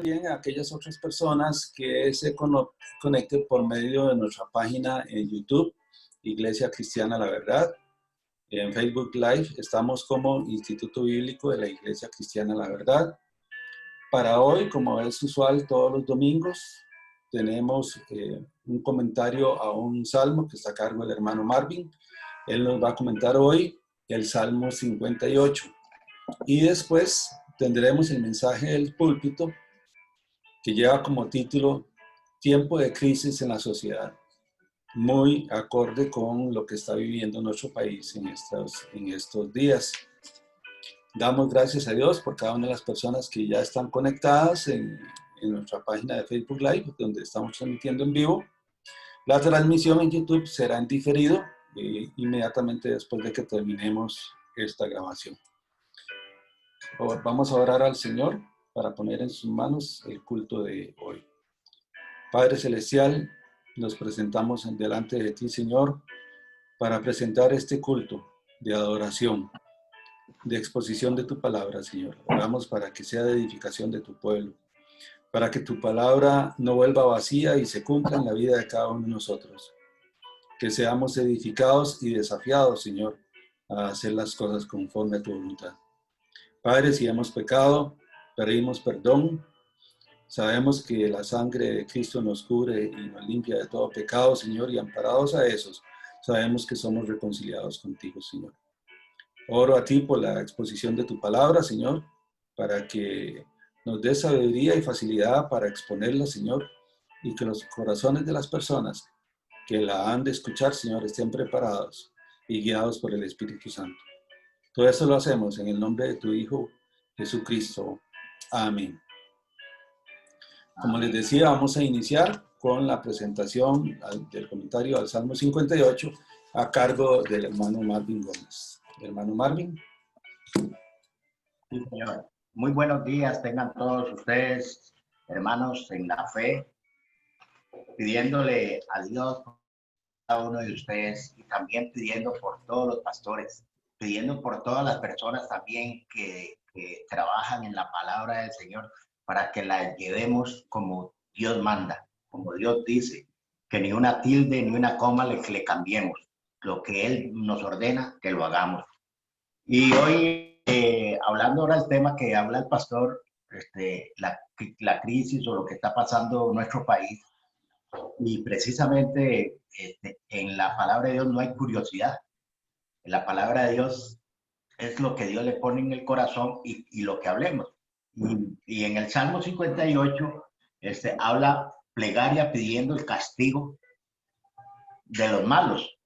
también a aquellas otras personas que se conecten por medio de nuestra página en YouTube, Iglesia Cristiana La Verdad. En Facebook Live estamos como Instituto Bíblico de la Iglesia Cristiana La Verdad. Para hoy, como es usual todos los domingos, tenemos un comentario a un salmo que está a cargo del hermano Marvin. Él nos va a comentar hoy el Salmo 58. Y después tendremos el mensaje del púlpito que lleva como título Tiempo de crisis en la sociedad. Muy acorde con lo que está viviendo nuestro país en estos días. Damos gracias a Dios por cada una de las personas que ya están conectadas en nuestra página de Facebook Live, donde estamos transmitiendo en vivo. La transmisión en YouTube será en diferido inmediatamente después de que terminemos esta grabación. Vamos a orar al Señor para poner en sus manos el culto de hoy. Padre Celestial, nos presentamos delante de ti, Señor, para presentar este culto de adoración, de exposición de tu palabra, Señor. Oramos para que sea de edificación de tu pueblo, para que tu palabra no vuelva vacía y se cumpla en la vida de cada uno de nosotros. Que seamos edificados y desafiados, Señor, a hacer las cosas conforme a tu voluntad. Padre, si hemos pecado, pedimos perdón. Sabemos que la sangre de Cristo nos cubre y nos limpia de todo pecado, Señor, y amparados a esos, sabemos que somos reconciliados contigo, Señor. Oro a ti por la exposición de tu palabra, Señor, para que nos des sabiduría y facilidad para exponerla, Señor, y que los corazones de las personas que la han de escuchar, Señor, estén preparados y guiados por el Espíritu Santo. Todo eso lo hacemos en el nombre de tu Hijo, Jesucristo. Amén. Como les decía, vamos a iniciar con la presentación del comentario al Salmo 58 a cargo del hermano Marvin Gómez. Hermano Marvin. Sí, señor. Muy buenos días tengan todos ustedes, hermanos en la fe, pidiéndole a Dios por cada uno de ustedes y también pidiendo por todos los pastores, pidiendo por todas las personas también que trabajan en la palabra del Señor para que la llevemos como Dios manda, como Dios dice, que ni una tilde ni una coma le cambiemos, lo que Él nos ordena que lo hagamos. Y hoy, hablando ahora del tema que habla el pastor, la crisis o lo que está pasando en nuestro país, y precisamente en la palabra de Dios no hay curiosidad. En la palabra de Dios es lo que Dios le pone en el corazón y lo que hablemos. Y en el Salmo 58 habla plegaria pidiendo el castigo de los malos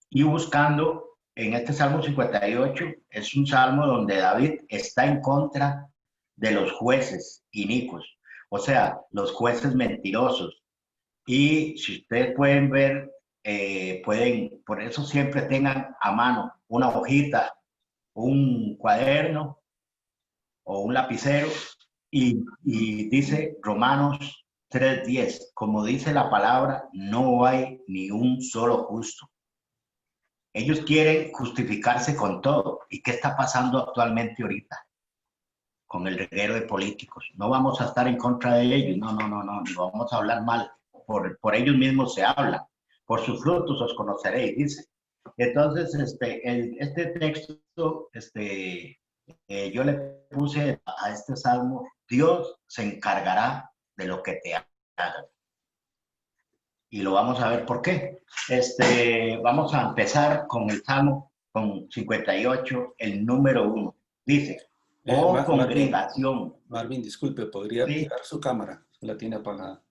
y buscando. En este Salmo 58 es un salmo donde David está en contra de los jueces inicuos, o sea, los jueces mentirosos. Y si ustedes pueden ver, por eso siempre tengan a mano una hojita, un cuaderno o un lapicero y dice Romanos 3:10, como dice la palabra, no hay ni un solo justo. Ellos quieren justificarse con todo. ¿Y qué está pasando actualmente ahorita? Con el reguero de políticos. No vamos a estar en contra de ellos. No vamos a hablar mal. Por ellos mismos se habla. Por sus frutos os conoceréis, dice. Entonces, este texto, yo le puse a este salmo, Dios se encargará de lo que te hagan. Y lo vamos a ver por qué. Vamos a empezar con el Salmo 58, el número 1. Dice, congregación. Marvin, disculpe, ¿podría apagar su cámara? La tiene apagada.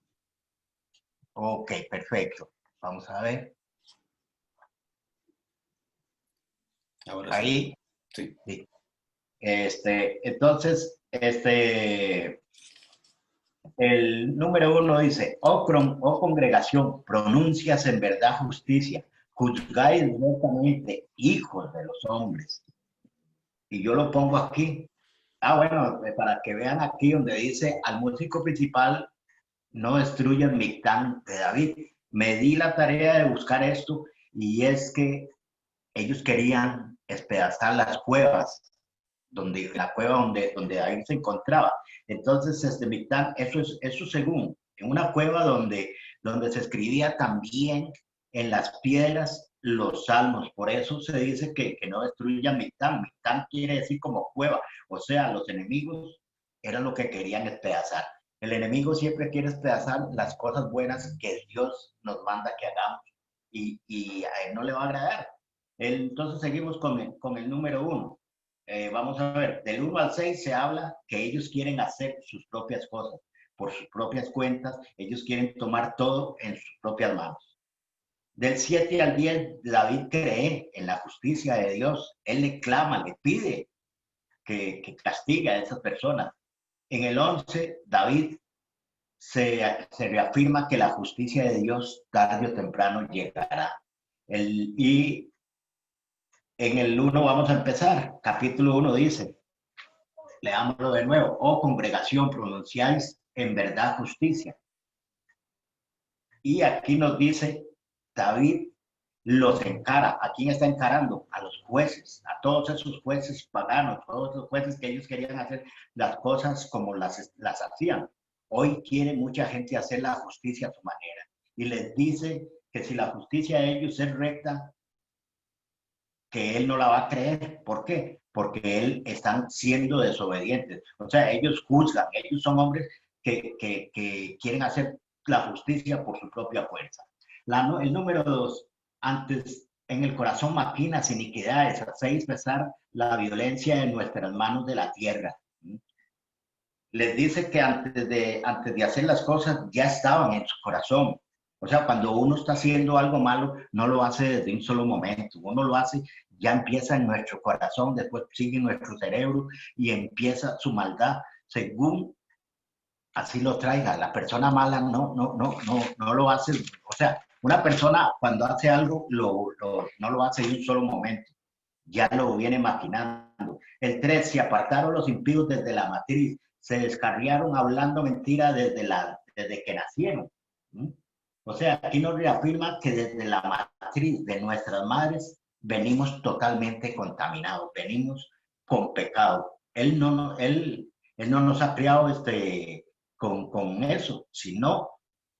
Ok, perfecto. Vamos a ver. Ahora ahí. Sí. Sí. Entonces, el número 1 dice, oh congregación, pronuncias en verdad justicia, juzgáis rectamente, hijos de los hombres. Y yo lo pongo aquí. Bueno, para que vean aquí donde dice, al músico principal, no destruyan Mictán de David. Me di la tarea de buscar esto y es que ellos querían despedazar las cuevas la cueva donde David se encontraba. Entonces, Mictán, eso según, en una cueva donde se escribía también en las piedras los salmos. Por eso se dice que no destruyan Mictán. Mictán quiere decir como cueva. O sea, los enemigos eran lo que querían despedazar. El enemigo siempre quiere despedazar las cosas buenas que Dios nos manda que hagamos. Y a él no le va a agradar. Entonces seguimos con el número 1. Vamos a ver, del 1 al 6 se habla que ellos quieren hacer sus propias cosas, por sus propias cuentas, ellos quieren tomar todo en sus propias manos. Del 7 al 10, David cree en la justicia de Dios, él le clama, le pide que castigue a esas personas. En el 11, David se reafirma que la justicia de Dios tarde o temprano llegará. Y en el 1 vamos a empezar. Capítulo 1 dice, leámoslo de nuevo. Oh congregación, pronunciáis en verdad justicia. Y aquí nos dice, David los encara. ¿A quién está encarando? A los jueces, a todos esos jueces paganos, todos esos jueces que ellos querían hacer las cosas como las hacían. Hoy quiere mucha gente hacer la justicia a su manera. Y les dice que si la justicia de ellos es recta, que él no la va a creer. ¿Por qué? Porque él están siendo desobedientes. O sea, ellos juzgan, ellos son hombres que quieren hacer la justicia por su propia fuerza. El número 2, antes en el corazón maquinas iniquidades, hacéis pesar la violencia en nuestras manos de la tierra. Les dice que antes de hacer las cosas ya estaban en su corazón. O sea, cuando uno está haciendo algo malo, no lo hace desde un solo momento. Uno lo hace, ya empieza en nuestro corazón, después sigue en nuestro cerebro y empieza su maldad según así lo traiga. La persona mala no lo hace. O sea, una persona cuando hace algo no lo hace en un solo momento. Ya lo viene maquinando. El 3, se apartaron los impíos desde la matriz, se descarriaron hablando mentira desde que nacieron. ¿Mm? O sea, aquí nos reafirma que desde la matriz de nuestras madres venimos totalmente contaminados, venimos con pecado. Él no nos ha criado con eso, sino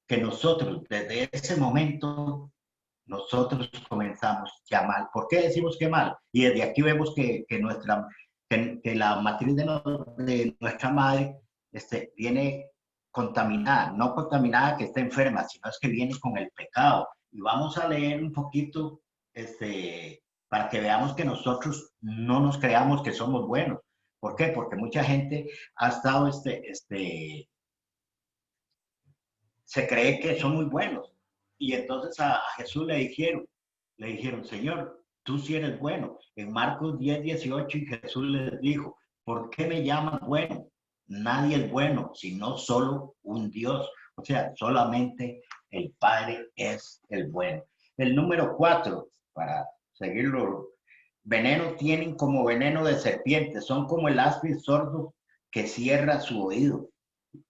que nosotros desde ese momento nosotros comenzamos ya mal. ¿Por qué decimos que mal? Y desde aquí vemos que la matriz de nuestra madre viene contaminada, no contaminada que esté enferma, sino es que viene con el pecado. Y vamos a leer un poquito para que veamos que nosotros no nos creamos que somos buenos. ¿Por qué? Porque mucha gente ha estado, se cree que son muy buenos. Y entonces a Jesús le dijeron, Señor, tú sí eres bueno. En Marcos 10:18 y Jesús les dijo, ¿por qué me llaman bueno? Nadie es bueno, sino solo un Dios. O sea, solamente el Padre es el bueno. El número 4, para seguirlo, veneno tienen como veneno de serpiente, son como el áspid sordo que cierra su oído.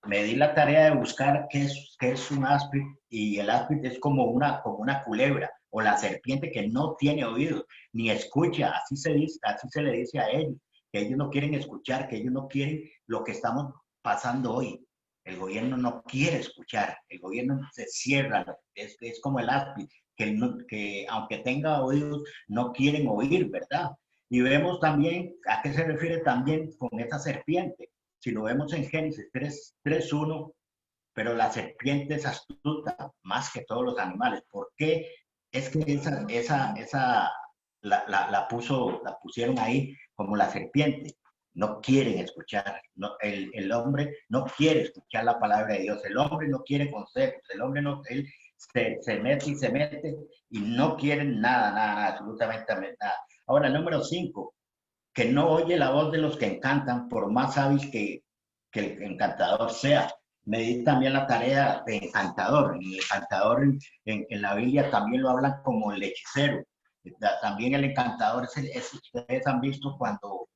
Me di la tarea de buscar qué es un áspid, y el áspid es como una culebra o la serpiente que no tiene oídos ni escucha, así se dice, así se le dice a ellos, que ellos no quieren escuchar, que ellos no quieren lo que estamos pasando hoy. El gobierno no quiere escuchar, el gobierno se cierra, es como el áspid, que aunque tenga oídos, no quieren oír, ¿verdad? Y vemos también a qué se refiere también con esa serpiente. Si lo vemos en Génesis 3:1, pero la serpiente es astuta más que todos los animales. ¿Por qué? Es que la pusieron ahí como la serpiente. No quieren escuchar. No, el hombre no quiere escuchar la palabra de Dios. El hombre no quiere consejos. El hombre no, él se mete y se mete y no quieren nada, absolutamente nada. Ahora, el número 5, que no oye la voz de los que encantan, por más hábil que el encantador sea. Me di también la tarea de encantador. Y el encantador en la Biblia también lo hablan como el hechicero. También el encantador ustedes han visto cuando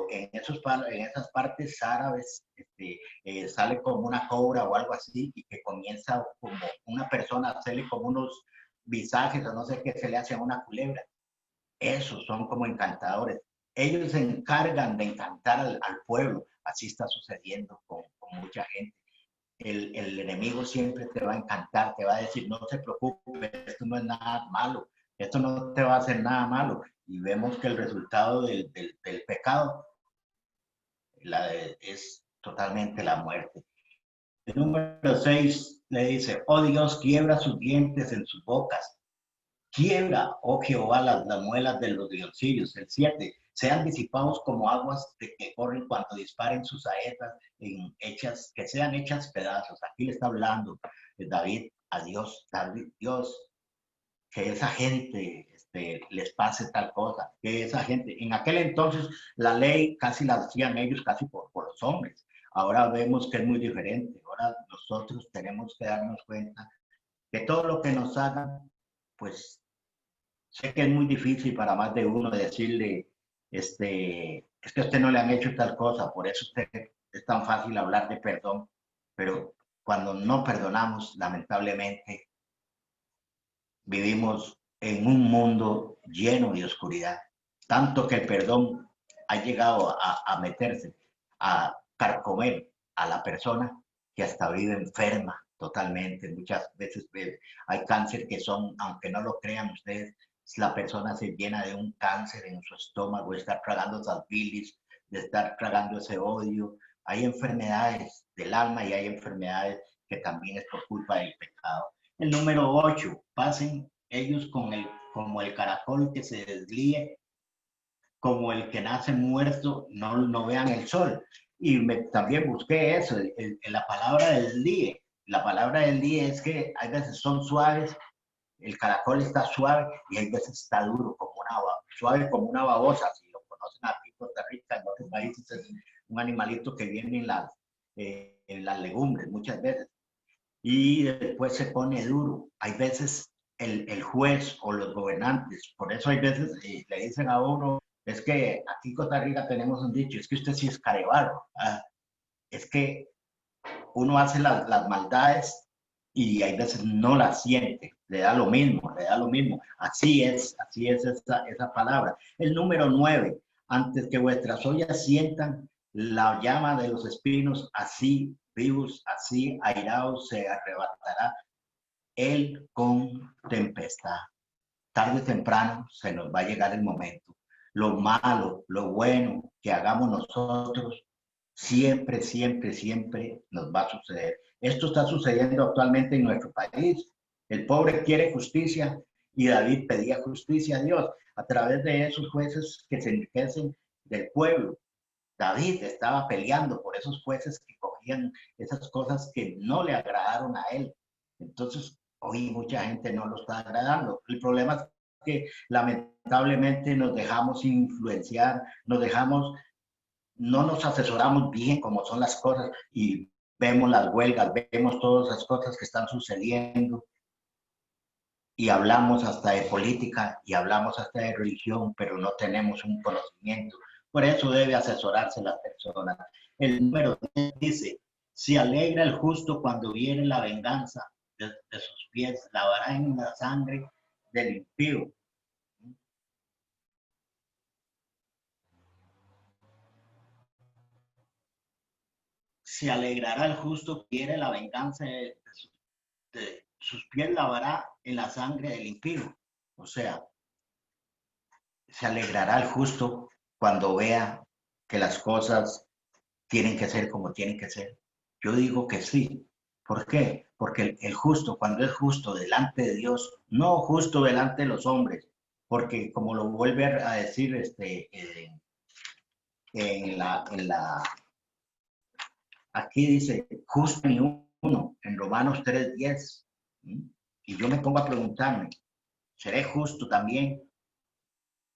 en esas partes árabes sale como una cobra o algo así, y que comienza como una persona a hacerle como unos visajes o no sé qué se le hace a una culebra. Esos son como encantadores. ellos se encargan de encantar al pueblo. Así está sucediendo con mucha gente. El enemigo siempre te va a encantar, te va a decir, no te preocupes, esto no es nada malo, esto no te va a hacer nada malo. Y vemos que el resultado del pecado es totalmente la muerte. El número 6 le dice, oh Dios, quiebra sus dientes en sus bocas. Quiebra, oh Jehová, las muelas de los leoncillos. El 7, sean disipados como aguas de que corren cuando disparen sus saetas, que sean hechas pedazos. Aquí le está hablando David a Dios, Dios, que esa gente les pase tal cosa, que esa gente, en aquel entonces la ley casi la hacían ellos casi por los hombres. Ahora vemos que es muy diferente. Ahora nosotros tenemos que darnos cuenta que todo lo que nos hagan, pues sé que es muy difícil para más de uno decirle, es que a usted no le han hecho tal cosa, por eso es tan fácil hablar de perdón, pero cuando no perdonamos, lamentablemente, vivimos en un mundo lleno de oscuridad, tanto que el perdón ha llegado a meterse, a carcomer a la persona que hasta vive enferma totalmente. Muchas veces hay cáncer que son, aunque no lo crean ustedes, la persona se llena de un cáncer en su estómago, de estar tragando esas bilis, de estar tragando ese odio. Hay enfermedades del alma y hay enfermedades que también es por culpa del pecado. El número 8, pasen ellos como el caracol que se deslíe, como el que nace muerto, no vean el sol. Y también busqué eso, la palabra del día. La palabra del día es que hay veces son suaves, el caracol está suave y hay veces está duro, suave como una babosa. Si lo conocen aquí en Costa Rica, en otros países es un animalito que viene en las legumbres muchas veces. Y después se pone duro. Hay veces el juez o los gobernantes, por eso hay veces le dicen a uno, es que aquí en Costa Rica tenemos un dicho, es que usted sí es carebarro. Es que uno hace las maldades y hay veces no las siente, le da lo mismo, le da lo mismo. Así es esa palabra. El número 9, antes que vuestras ollas sientan la llama de los espinos, así vivos, así airados se arrebatará él con tempestad. Tarde o temprano se nos va a llegar el momento. Lo malo, lo bueno que hagamos nosotros, siempre, siempre, siempre nos va a suceder. Esto está sucediendo actualmente en nuestro país. El pobre quiere justicia y David pedía justicia a Dios a través de esos jueces que se enriquecen del pueblo. David estaba peleando por esos jueces que cogían esas cosas que no le agradaron a él. Entonces, hoy mucha gente no lo está agradando. El problema es que lamentablemente nos dejamos influenciar, no nos asesoramos bien cómo son las cosas y vemos las huelgas, vemos todas esas cosas que están sucediendo y hablamos hasta de política y hablamos hasta de religión, pero no tenemos un conocimiento. Por eso debe asesorarse la persona. El número 10 dice, se alegra el justo cuando viene la venganza de sus pies, lavará en la sangre del impío. Se alegrará el justo que viene la venganza de sus pies, lavará en la sangre del impío. O sea, se alegrará el justo cuando vea que las cosas tienen que ser como tienen que ser. Yo digo que sí. ¿Por qué? Porque el justo, cuando es justo delante de Dios, no justo delante de los hombres, porque como lo vuelve a decir aquí dice, justo ni uno, en Romanos 3:10. Y yo me pongo a preguntarme, ¿seré justo también?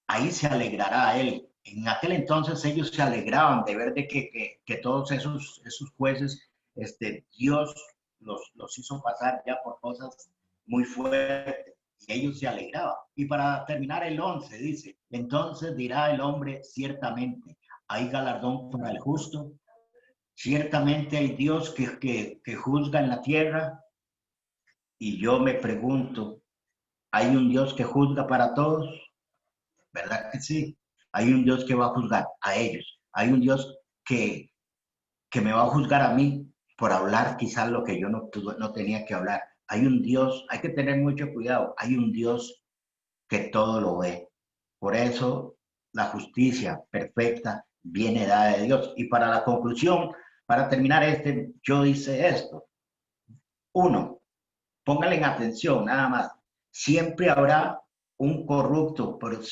Ahí se alegrará a él. En aquel entonces ellos se alegraban de ver de que todos esos jueces, Dios los hizo pasar ya por cosas muy fuertes y ellos se alegraban. Y para terminar el 11 dice, entonces dirá el hombre ciertamente, hay galardón para el justo, ciertamente hay Dios que juzga en la tierra. Y yo me pregunto, ¿hay un Dios que juzga para todos? ¿Verdad que sí? Hay un Dios que va a juzgar a ellos. Hay un Dios que me va a juzgar a mí por hablar quizás lo que yo no tenía que hablar. Hay un Dios, hay que tener mucho cuidado. Hay un Dios que todo lo ve. Por eso la justicia perfecta viene dada de Dios. Y para la conclusión, para terminar yo hice esto. Uno, pónganle en atención nada más. Siempre habrá un corrupto, pero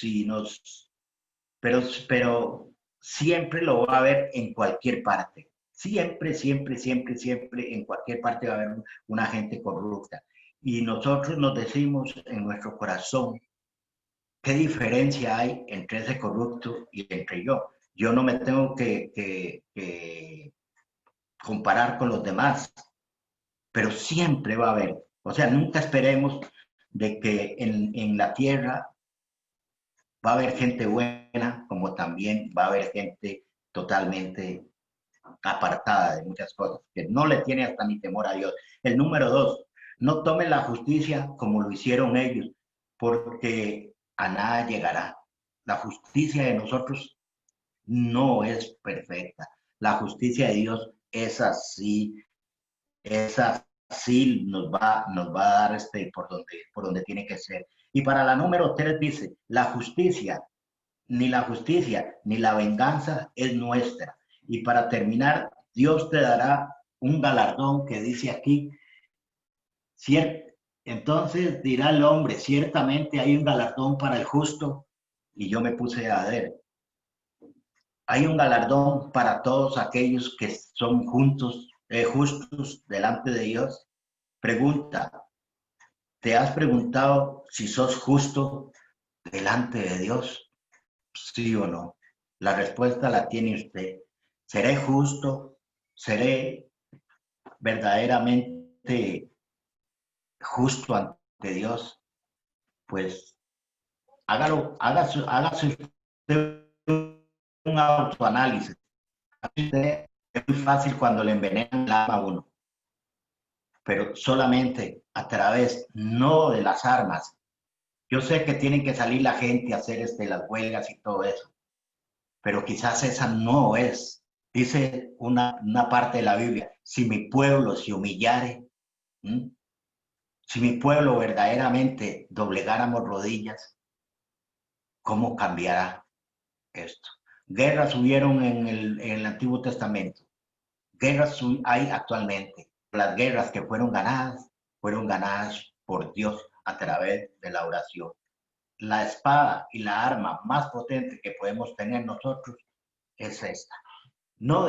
siempre lo va a haber en cualquier parte. Siempre, siempre, siempre, siempre, en cualquier parte va a haber una gente corrupta. Y nosotros nos decimos en nuestro corazón, ¿qué diferencia hay entre ese corrupto y entre yo? Yo no me tengo que comparar con los demás, pero siempre va a haber. O sea, nunca esperemos de que en la tierra va a haber gente buena, como también va a haber gente totalmente apartada de muchas cosas, que no le tiene hasta ni temor a Dios. El número 2, no tomen la justicia como lo hicieron ellos, porque a nada llegará. La justicia de nosotros no es perfecta. La justicia de Dios es así, nos va a dar por donde tiene que ser. Y para la número 3 dice, la justicia ni la venganza es nuestra. Y para terminar, Dios te dará un galardón que dice aquí, cierto. Entonces dirá el hombre, ciertamente hay un galardón para el justo, y yo me puse a ver. Hay un galardón para todos aquellos que son justos delante de Dios. Pregunta, ¿te has preguntado si sos justo delante de Dios? ¿Sí o no? La respuesta la tiene usted. ¿Seré justo? ¿Seré verdaderamente justo ante Dios? Pues hágase usted un autoanálisis. Es muy fácil cuando le envenenan el alma a uno, pero solamente a través, no de las armas. Yo sé que tienen que salir la gente a hacer las huelgas y todo eso, pero quizás esa no es. Dice una parte de la Biblia, si mi pueblo se humillare, ¿m? Si mi pueblo verdaderamente doblegáramos rodillas, ¿cómo cambiará esto? Guerras hubieron en el Antiguo Testamento, guerras hay actualmente. Las guerras que fueron ganadas por Dios a través de la oración. La espada y la arma más potente que podemos tener nosotros es esta. No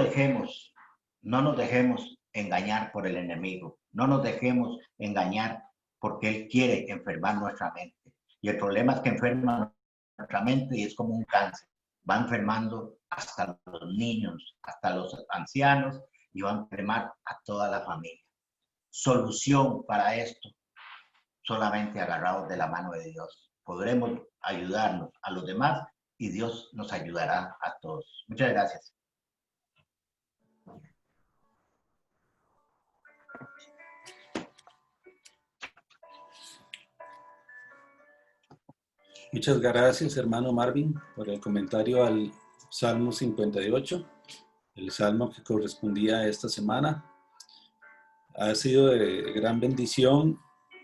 nos dejemos engañar por el enemigo, no nos dejemos engañar porque él quiere enfermar nuestra mente. Y el problema es que enferma nuestra mente y es como un cáncer. Va enfermando hasta los niños, hasta los ancianos y va a enfermar a toda la familia. Solución para esto, solamente agarrados de la mano de Dios. Podremos ayudarnos a los demás y Dios nos ayudará a todos. Muchas gracias. Muchas gracias, hermano Marvin, por el comentario al Salmo 58, el salmo que correspondía a esta semana. Ha sido de gran bendición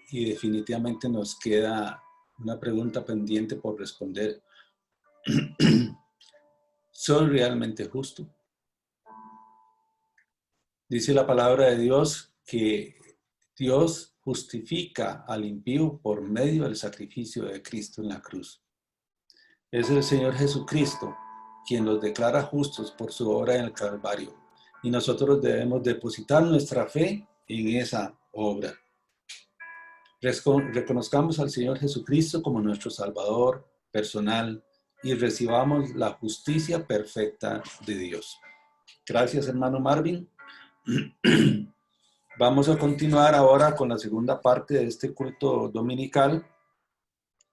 y definitivamente nos queda una pregunta pendiente por responder. ¿Soy realmente justo? Dice la palabra de Dios que Dios justifica al impío por medio del sacrificio de Cristo en la cruz. Es el Señor Jesucristo quien los declara justos por su obra en el Calvario. Y nosotros debemos depositar nuestra fe en esa obra. Reconozcamos al Señor Jesucristo como nuestro Salvador personal y recibamos la justicia perfecta de Dios. Gracias, hermano Marvin. Vamos a continuar ahora con la segunda parte de este culto dominical.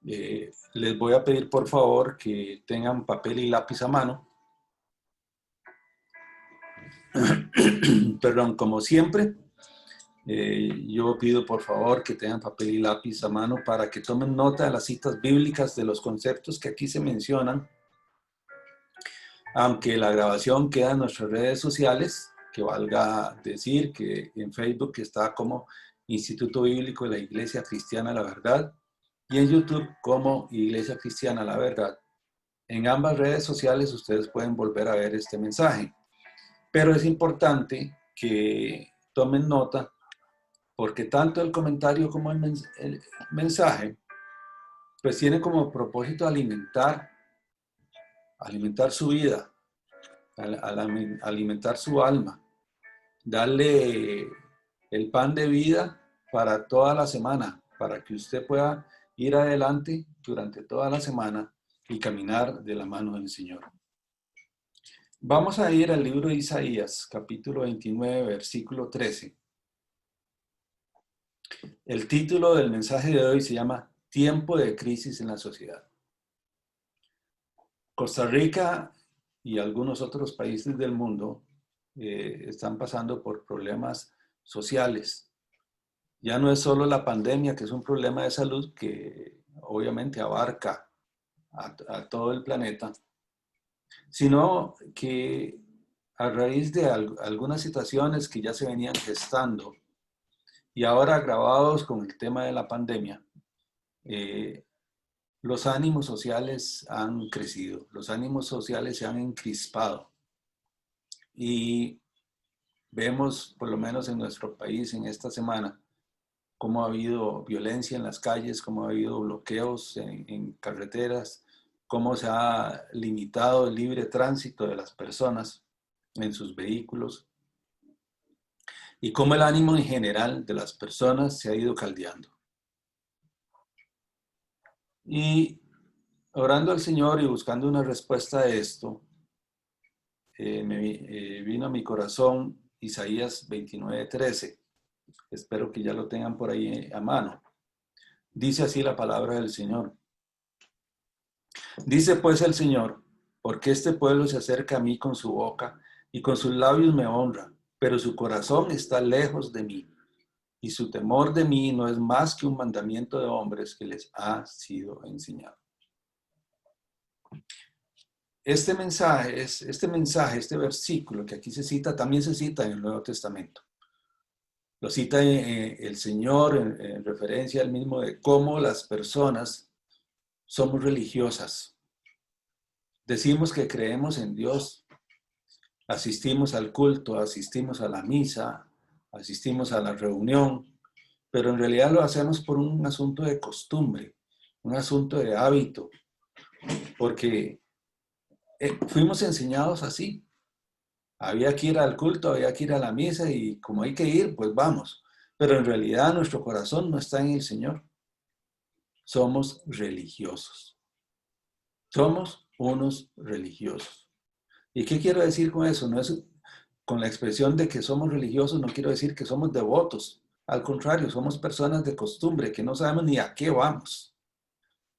Les voy a pedir por favor que tengan papel y lápiz a mano. Perdón, como siempre, yo pido por favor que tengan papel y lápiz a mano para que tomen nota de las citas bíblicas de los conceptos que aquí se mencionan aunque la grabación queda en nuestras redes sociales, que valga decir que en Facebook está como Instituto Bíblico de la Iglesia Cristiana La Verdad y en YouTube como Iglesia Cristiana La Verdad. En ambas redes sociales ustedes pueden volver a ver este mensaje, pero es importante que tomen nota porque tanto el comentario como el mensaje pues tiene como propósito alimentar su vida, alimentar su alma, darle el pan de vida para toda la semana, para que usted pueda ir adelante durante toda la semana y caminar de la mano del Señor. Vamos a ir al libro de Isaías, capítulo 29, versículo 13. El título del mensaje de hoy se llama Tiempo de crisis en la sociedad. Costa Rica y algunos otros países del mundo están pasando por problemas sociales. Ya no es solo la pandemia, que es un problema de salud que obviamente abarca a todo el planeta, sino que a raíz de algunas situaciones que ya se venían gestando y ahora agravados con el tema de la pandemia, los ánimos sociales han crecido, los ánimos sociales se han encrispado y vemos, por lo menos en nuestro país en esta semana, cómo ha habido violencia en las calles, cómo ha habido bloqueos en carreteras, cómo se ha limitado el libre tránsito de las personas en sus vehículos y cómo el ánimo en general de las personas se ha ido caldeando. Y orando al Señor y buscando una respuesta a esto, vino a mi corazón Isaías 29:13. Espero que ya lo tengan por ahí a mano. Dice así la palabra del Señor. Dice pues el Señor, porque este pueblo se acerca a mí con su boca y con sus labios me honra, pero su corazón está lejos de mí, y su temor de mí no es más que un mandamiento de hombres que les ha sido enseñado. Este versículo que aquí se cita, también se cita en el Nuevo Testamento. Lo cita el Señor en referencia al mismo de cómo las personas somos religiosas. Decimos que creemos en Dios, asistimos al culto, asistimos a la misa, asistimos a la reunión, pero en realidad lo hacemos por un asunto de costumbre, un asunto de hábito, porque fuimos enseñados así. Había que ir al culto, había que ir a la misa y como hay que ir, pues vamos. Pero en realidad nuestro corazón no está en el Señor. Somos religiosos. Somos unos religiosos. ¿Y qué quiero decir con eso? No es con la expresión de que somos religiosos, no quiero decir que somos devotos. Al contrario, somos personas de costumbre que no sabemos ni a qué vamos,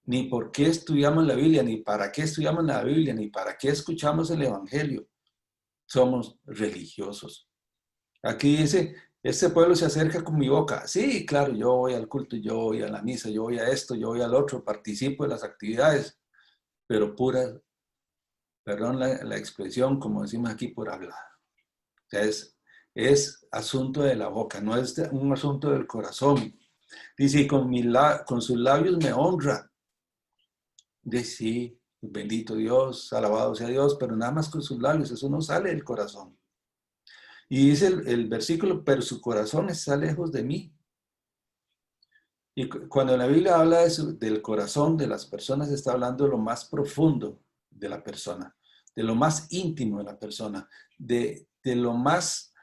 ni por qué estudiamos la Biblia, ni para qué estudiamos la Biblia, ni para qué escuchamos el Evangelio. Somos religiosos. Aquí dice, este pueblo se acerca con mi boca. Sí, claro, yo voy al culto, yo voy a la misa, yo voy a esto, yo voy al otro, participo de las actividades, pero pura, perdón la expresión, como decimos aquí, pura hablada. O sea, es asunto de la boca, no es un asunto del corazón. Dice, con sus labios me honra. Dice, sí, bendito Dios, alabado sea Dios, pero nada más con sus labios, eso no sale del corazón. Y dice el versículo, pero su corazón está lejos de mí. Y cuando la Biblia habla del corazón de las personas, está hablando de lo más profundo de la persona, de lo más íntimo de la persona, de lo más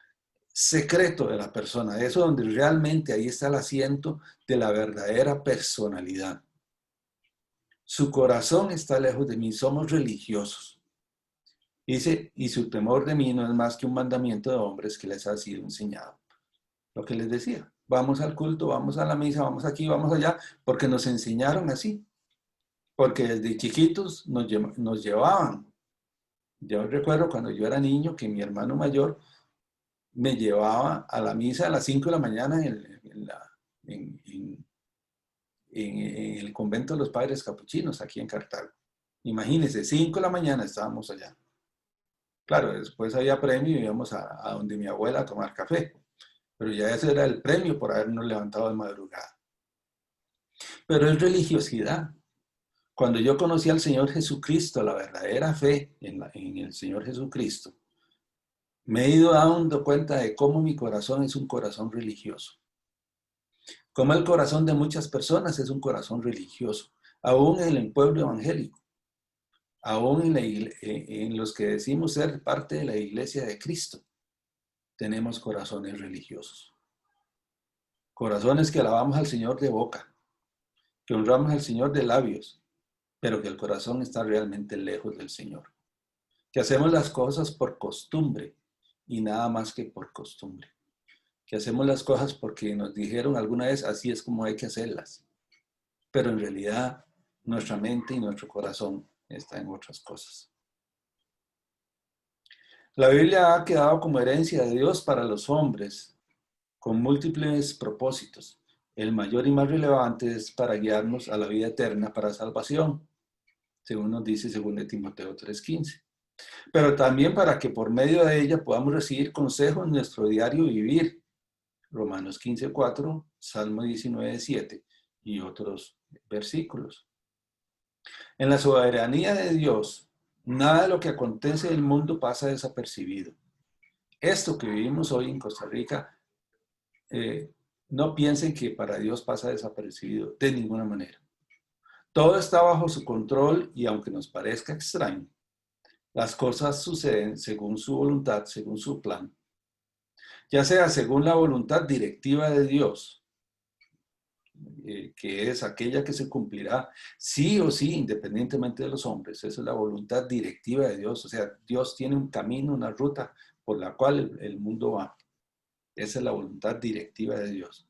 secreto de la persona. Eso donde realmente ahí está el asiento de la verdadera personalidad. Su corazón está lejos de mí, somos religiosos. Dice, y su temor de mí no es más que un mandamiento de hombres que les ha sido enseñado. Lo que les decía, vamos al culto, vamos a la misa, vamos aquí, vamos allá, porque nos enseñaron así. Porque desde chiquitos nos llevaban. Yo recuerdo cuando yo era niño que mi hermano mayor me llevaba a la misa a las 5 de la mañana en el convento de los padres capuchinos aquí en Cartago. Imagínense, 5 de la mañana estábamos allá. Claro, después había premio y íbamos a donde mi abuela a tomar café, pero ya ese era el premio por habernos levantado de madrugada. Pero es religiosidad. Cuando yo conocí al Señor Jesucristo, la verdadera fe en el Señor Jesucristo, me he ido dando cuenta de cómo mi corazón es un corazón religioso. Como el corazón de muchas personas es un corazón religioso, aún en el pueblo evangélico, aún en los que decimos ser parte de la iglesia de Cristo, tenemos corazones religiosos. Corazones que alabamos al Señor de boca, que honramos al Señor de labios, pero que el corazón está realmente lejos del Señor. Que hacemos las cosas por costumbre y nada más que por costumbre. Que hacemos las cosas porque nos dijeron alguna vez así es como hay que hacerlas. Pero en realidad nuestra mente y nuestro corazón está en otras cosas. La Biblia ha quedado como herencia de Dios para los hombres, con múltiples propósitos. El mayor y más relevante es para guiarnos a la vida eterna para salvación, según nos dice 2 Timoteo 3:15. Pero también para que por medio de ella podamos recibir consejos en nuestro diario vivir. Romanos 15:4, Salmo 19:7 y otros versículos. En la soberanía de Dios, nada de lo que acontece en el mundo pasa desapercibido. Esto que vivimos hoy en Costa Rica, no piensen que para Dios pasa desapercibido, de ninguna manera. Todo está bajo su control y aunque nos parezca extraño, las cosas suceden según su voluntad, según su plan. Ya sea según la voluntad directiva de Dios, que es aquella que se cumplirá sí o sí, independientemente de los hombres. Esa es la voluntad directiva de Dios. O sea, Dios tiene un camino, una ruta por la cual el mundo va. Esa es la voluntad directiva de Dios.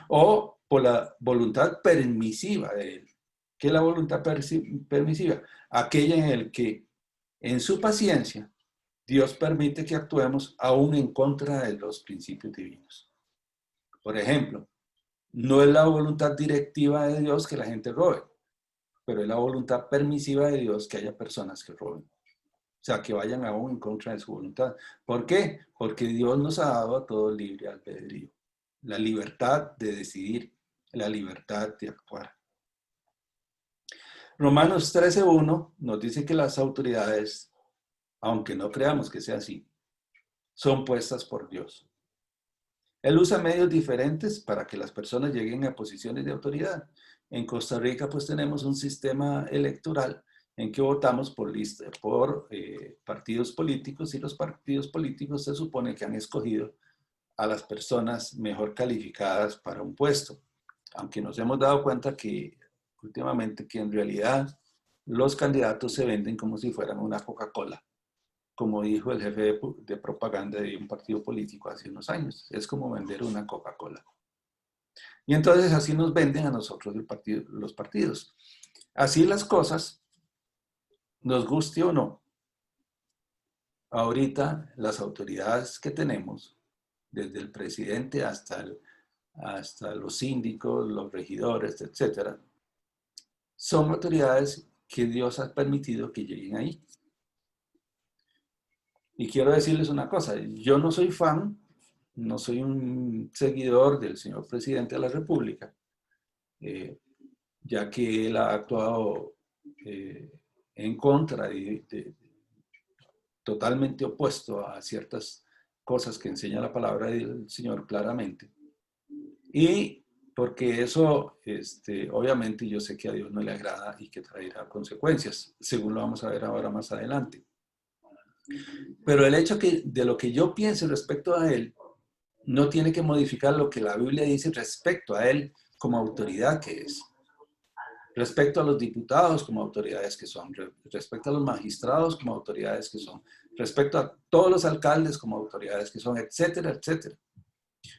O por la voluntad permisiva de Él. ¿Qué es la voluntad permisiva? Aquella en la que, en su paciencia, Dios permite que actuemos aún en contra de los principios divinos. Por ejemplo, no es la voluntad directiva de Dios que la gente robe, pero es la voluntad permisiva de Dios que haya personas que roben. O sea, que vayan aún en contra de su voluntad. ¿Por qué? Porque Dios nos ha dado a todos libre albedrío. La libertad de decidir, la libertad de actuar. Romanos 13:1 nos dice que las autoridades, aunque no creamos que sea así, son puestas por Dios. Él usa medios diferentes para que las personas lleguen a posiciones de autoridad. En Costa Rica pues tenemos un sistema electoral en que votamos por partidos políticos y los partidos políticos se supone que han escogido a las personas mejor calificadas para un puesto. Aunque nos hemos dado cuenta que últimamente que en realidad los candidatos se venden como si fueran una Coca-Cola, como dijo el jefe de propaganda de un partido político hace unos años. Es como vender una Coca-Cola. Y entonces así nos venden a nosotros los partidos. Así las cosas, nos guste o no, ahorita las autoridades que tenemos, desde el presidente hasta los síndicos, los regidores, etcétera, son autoridades que Dios ha permitido que lleguen ahí. Y quiero decirles una cosa, yo no soy fan, no soy un seguidor del señor presidente de la República, ya que él ha actuado en contra totalmente opuesto a ciertas cosas que enseña la palabra del Señor claramente. Y porque eso, obviamente yo sé que a Dios no le agrada y que traerá consecuencias, según lo vamos a ver ahora más adelante. Pero el hecho de lo que yo piense respecto a él no tiene que modificar lo que la Biblia dice respecto a él como autoridad que es. Respecto a los diputados como autoridades que son, respecto a los magistrados como autoridades que son, respecto a todos los alcaldes como autoridades que son, etcétera, etcétera.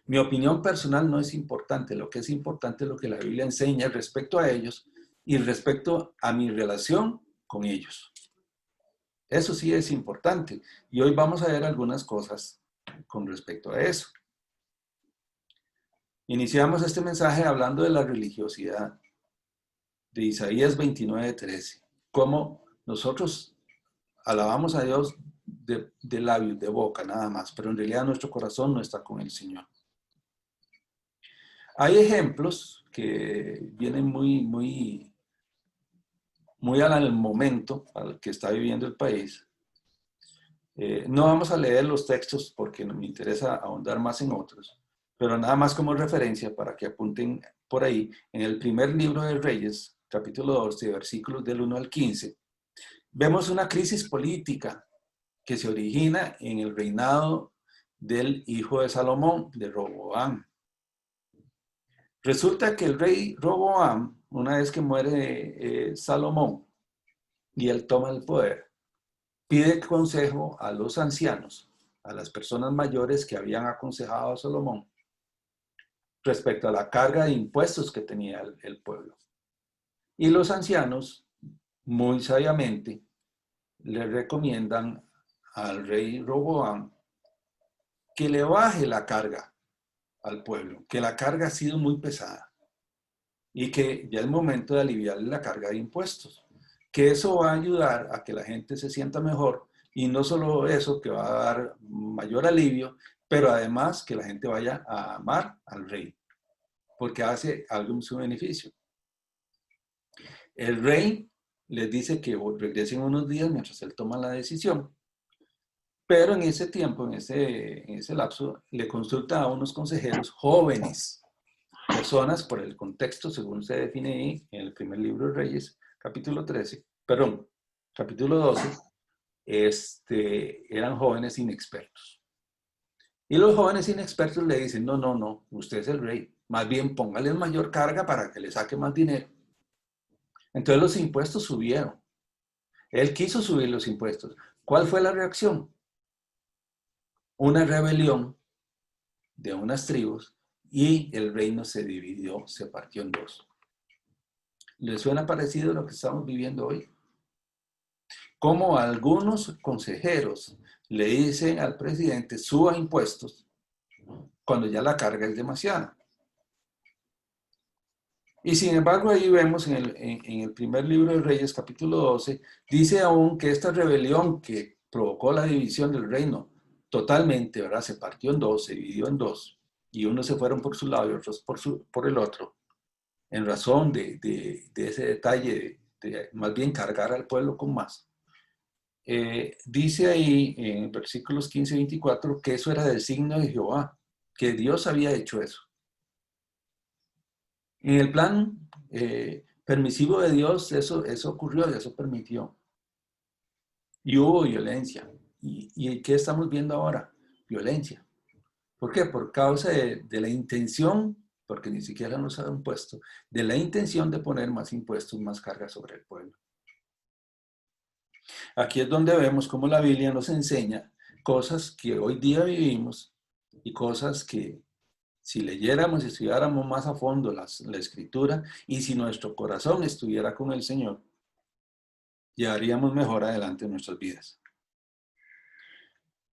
Mi opinión personal no es importante, lo que es importante es lo que la Biblia enseña respecto a ellos y respecto a mi relación con ellos. Eso sí es importante y hoy vamos a ver algunas cosas con respecto a eso. Iniciamos este mensaje hablando de la religiosidad de Isaías 29:13. Cómo nosotros alabamos a Dios de labios, de boca, nada más, pero en realidad nuestro corazón no está con el Señor. Hay ejemplos que vienen muy al momento al que está viviendo el país. No vamos a leer los textos porque no me interesa ahondar más en otros, pero nada más como referencia para que apunten por ahí. En el primer libro de Reyes, capítulo 12, versículos del 1 al 15, vemos una crisis política que se origina en el reinado del hijo de Salomón, de Roboam. Resulta que el rey Roboam, una vez que muere Salomón y él toma el poder, pide consejo a los ancianos, a las personas mayores que habían aconsejado a Salomón respecto a la carga de impuestos que tenía el pueblo. Y los ancianos, muy sabiamente, le recomiendan al rey Roboam que le baje la carga al pueblo, que la carga ha sido muy pesada y que ya es momento de aliviarle la carga de impuestos, que eso va a ayudar a que la gente se sienta mejor y no solo eso, que va a dar mayor alivio, pero además que la gente vaya a amar al rey, porque hace algo en su beneficio. El rey les dice que regresen unos días mientras él toma la decisión, pero en ese tiempo, en ese lapso, le consulta a unos consejeros jóvenes, personas por el contexto, según se define ahí en el primer libro de Reyes, capítulo 12, eran jóvenes inexpertos. Y los jóvenes inexpertos le dicen, no, usted es el rey, más bien póngale mayor carga para que le saque más dinero. Entonces los impuestos subieron. Él quiso subir los impuestos. ¿Cuál fue la reacción? Una rebelión de unas tribus y el reino se dividió, se partió en dos. ¿Les suena parecido a lo que estamos viviendo hoy? Como algunos consejeros le dicen al presidente, suba impuestos, cuando ya la carga es demasiada. Y sin embargo, ahí vemos en el primer libro de Reyes, capítulo 12, dice aún que esta rebelión que provocó la división del reino totalmente, ¿verdad? Se partió en dos, se dividió en dos, y unos se fueron por su lado y otros por el otro, en razón de ese detalle de más bien cargar al pueblo con más. Dice ahí en versículos 15 y 24 que eso era del signo de Jehová, que Dios había hecho eso. En el plan permisivo de Dios, eso ocurrió, eso permitió. Y hubo violencia. ¿Y qué estamos viendo ahora? Violencia. ¿Por qué? Por causa de la intención, porque ni siquiera nos han puesto, de la intención de poner más impuestos, más carga sobre el pueblo. Aquí es donde vemos cómo la Biblia nos enseña cosas que hoy día vivimos y cosas que si leyéramos y estudiáramos más a fondo la escritura y si nuestro corazón estuviera con el Señor, llevaríamos mejor adelante en nuestras vidas.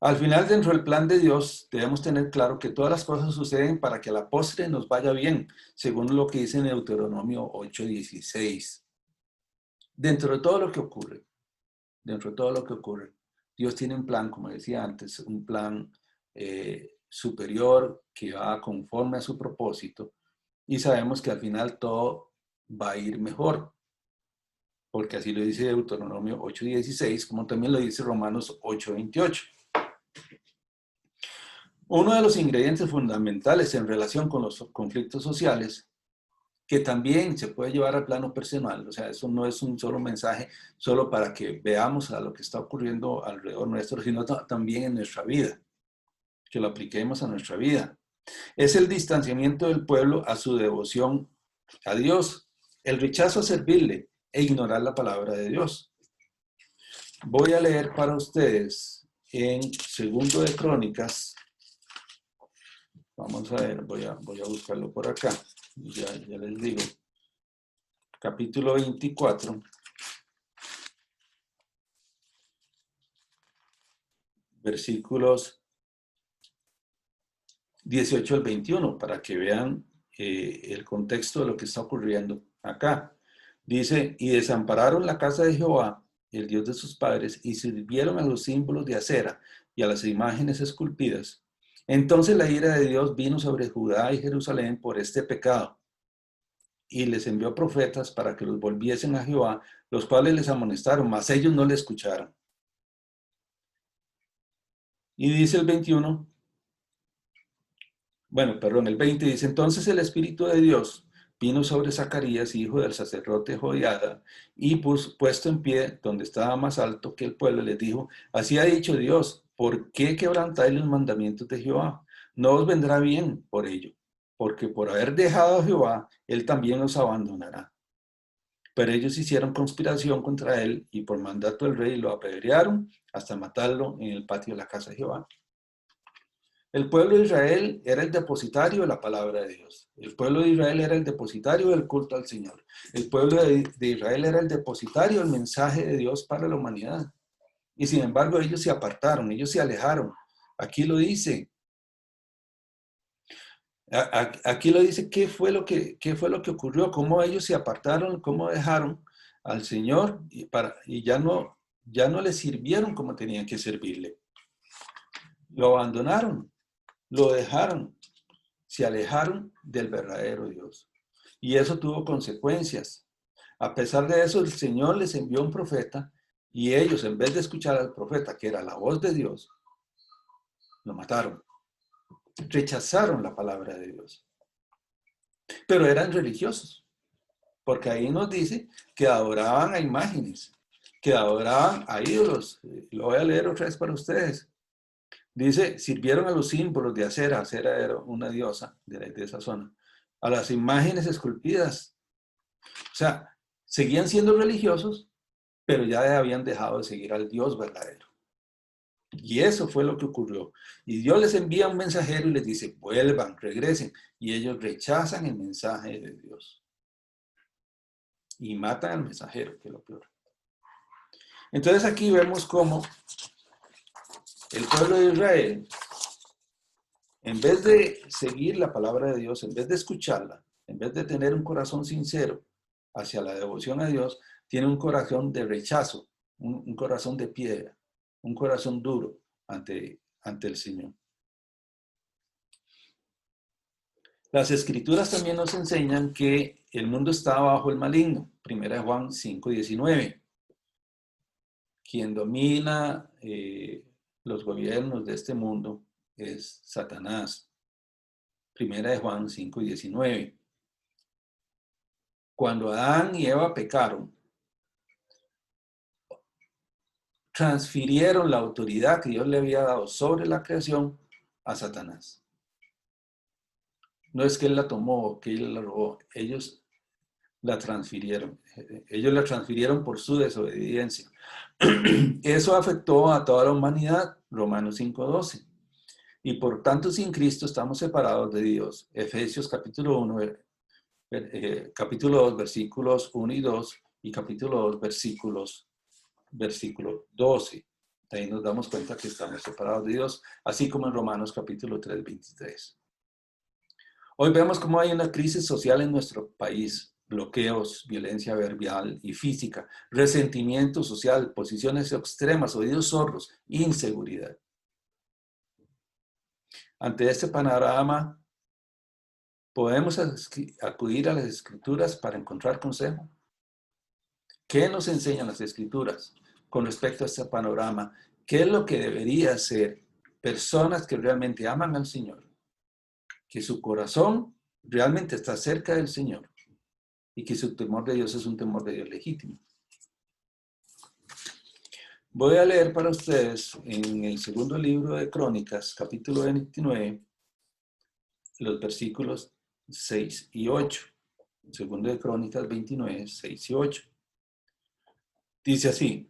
Al final, dentro del plan de Dios, debemos tener claro que todas las cosas suceden para que a la postre nos vaya bien, según lo que dice en Deuteronomio 8:16. Dentro de todo lo que ocurre, Dios tiene un plan, como decía antes, un plan superior que va conforme a su propósito y sabemos que al final todo va a ir mejor, porque así lo dice Deuteronomio 8:16, como también lo dice Romanos 8:28. Uno de los ingredientes fundamentales en relación con los conflictos sociales, que también se puede llevar al plano personal, o sea, eso no es un solo mensaje solo para que veamos a lo que está ocurriendo alrededor nuestro, sino también en nuestra vida, que lo apliquemos a nuestra vida. Es el distanciamiento del pueblo a su devoción a Dios, el rechazo a servirle e ignorar la palabra de Dios. Voy a leer para ustedes en Segundo de Crónicas. Vamos a ver, voy a buscarlo por acá. Ya les digo. Capítulo 24. Versículos 18 al 21, para que vean el contexto de lo que está ocurriendo acá. Dice, y desampararon la casa de Jehová el Dios de sus padres, y sirvieron a los símbolos de acera y a las imágenes esculpidas, entonces la ira de Dios vino sobre Judá y Jerusalén por este pecado, y les envió profetas para que los volviesen a Jehová, los cuales les amonestaron, mas ellos no le escucharon. Y dice el 21, el 20 dice, entonces el Espíritu de Dios vino sobre Zacarías, hijo del sacerdote Joiada, y puesto en pie, donde estaba más alto que el pueblo, les dijo, así ha dicho Dios, ¿por qué quebrantáis los mandamientos de Jehová? No os vendrá bien por ello, porque por haber dejado a Jehová, él también os abandonará. Pero ellos hicieron conspiración contra él, y por mandato del rey lo apedrearon hasta matarlo en el patio de la casa de Jehová. El pueblo de Israel era el depositario de la palabra de Dios. El pueblo de Israel era el depositario del culto al Señor. El pueblo de Israel era el depositario del mensaje de Dios para la humanidad. Y sin embargo ellos se apartaron, ellos se alejaron. Aquí lo dice. Aquí lo dice qué fue lo que ocurrió, cómo ellos se apartaron, cómo dejaron al Señor y ya no le sirvieron como tenían que servirle. Lo abandonaron, lo dejaron. Se alejaron del verdadero Dios. Y eso tuvo consecuencias. A pesar de eso, el Señor les envió un profeta y ellos, en vez de escuchar al profeta, que era la voz de Dios, lo mataron. Rechazaron la palabra de Dios. Pero eran religiosos, porque ahí nos dice que adoraban a imágenes, que adoraban a ídolos. Lo voy a leer otra vez para ustedes. Dice, sirvieron a los símbolos de Acera. Acera era una diosa de esa zona. A las imágenes esculpidas. O sea, seguían siendo religiosos, pero ya habían dejado de seguir al Dios verdadero. Y eso fue lo que ocurrió. Y Dios les envía un mensajero y les dice, vuelvan, regresen. Y ellos rechazan el mensaje de Dios. Y matan al mensajero, que es lo peor. Entonces aquí vemos cómo el pueblo de Israel, en vez de seguir la palabra de Dios, en vez de escucharla, en vez de tener un corazón sincero hacia la devoción a Dios, tiene un corazón de rechazo, un corazón de piedra, un corazón duro ante el Señor. Las Escrituras también nos enseñan que el mundo está bajo el maligno. 1 Juan 5:19. Quien domina los gobiernos de este mundo es Satanás. 1 Juan 5:19. Cuando Adán y Eva pecaron, transfirieron la autoridad que Dios le había dado sobre la creación a Satanás. No es que él la tomó, que él la robó, ellos la transfirieron. Ellos la transfirieron por su desobediencia. Eso afectó a toda la humanidad, Romanos 5:12. Y por tanto, sin Cristo estamos separados de Dios. Efesios capítulo 1, capítulo 2, versículos 1 y 2, y capítulo 2, versículo 12. Ahí nos damos cuenta que estamos separados de Dios, así como en Romanos capítulo 3, 23. Hoy vemos cómo hay una crisis social en nuestro país. Bloqueos, violencia verbal y física, resentimiento social, posiciones extremas, oídos sordos, inseguridad. Ante este panorama, ¿podemos acudir a las Escrituras para encontrar consejo? ¿Qué nos enseñan las Escrituras con respecto a este panorama? ¿Qué es lo que debería ser personas que realmente aman al Señor? Que su corazón realmente está cerca del Señor y que su temor de Dios es un temor de Dios legítimo. Voy a leer para ustedes en el segundo libro de Crónicas, capítulo 29, los versículos 6 y 8. Segundo de Crónicas 29, 6 y 8. Dice así: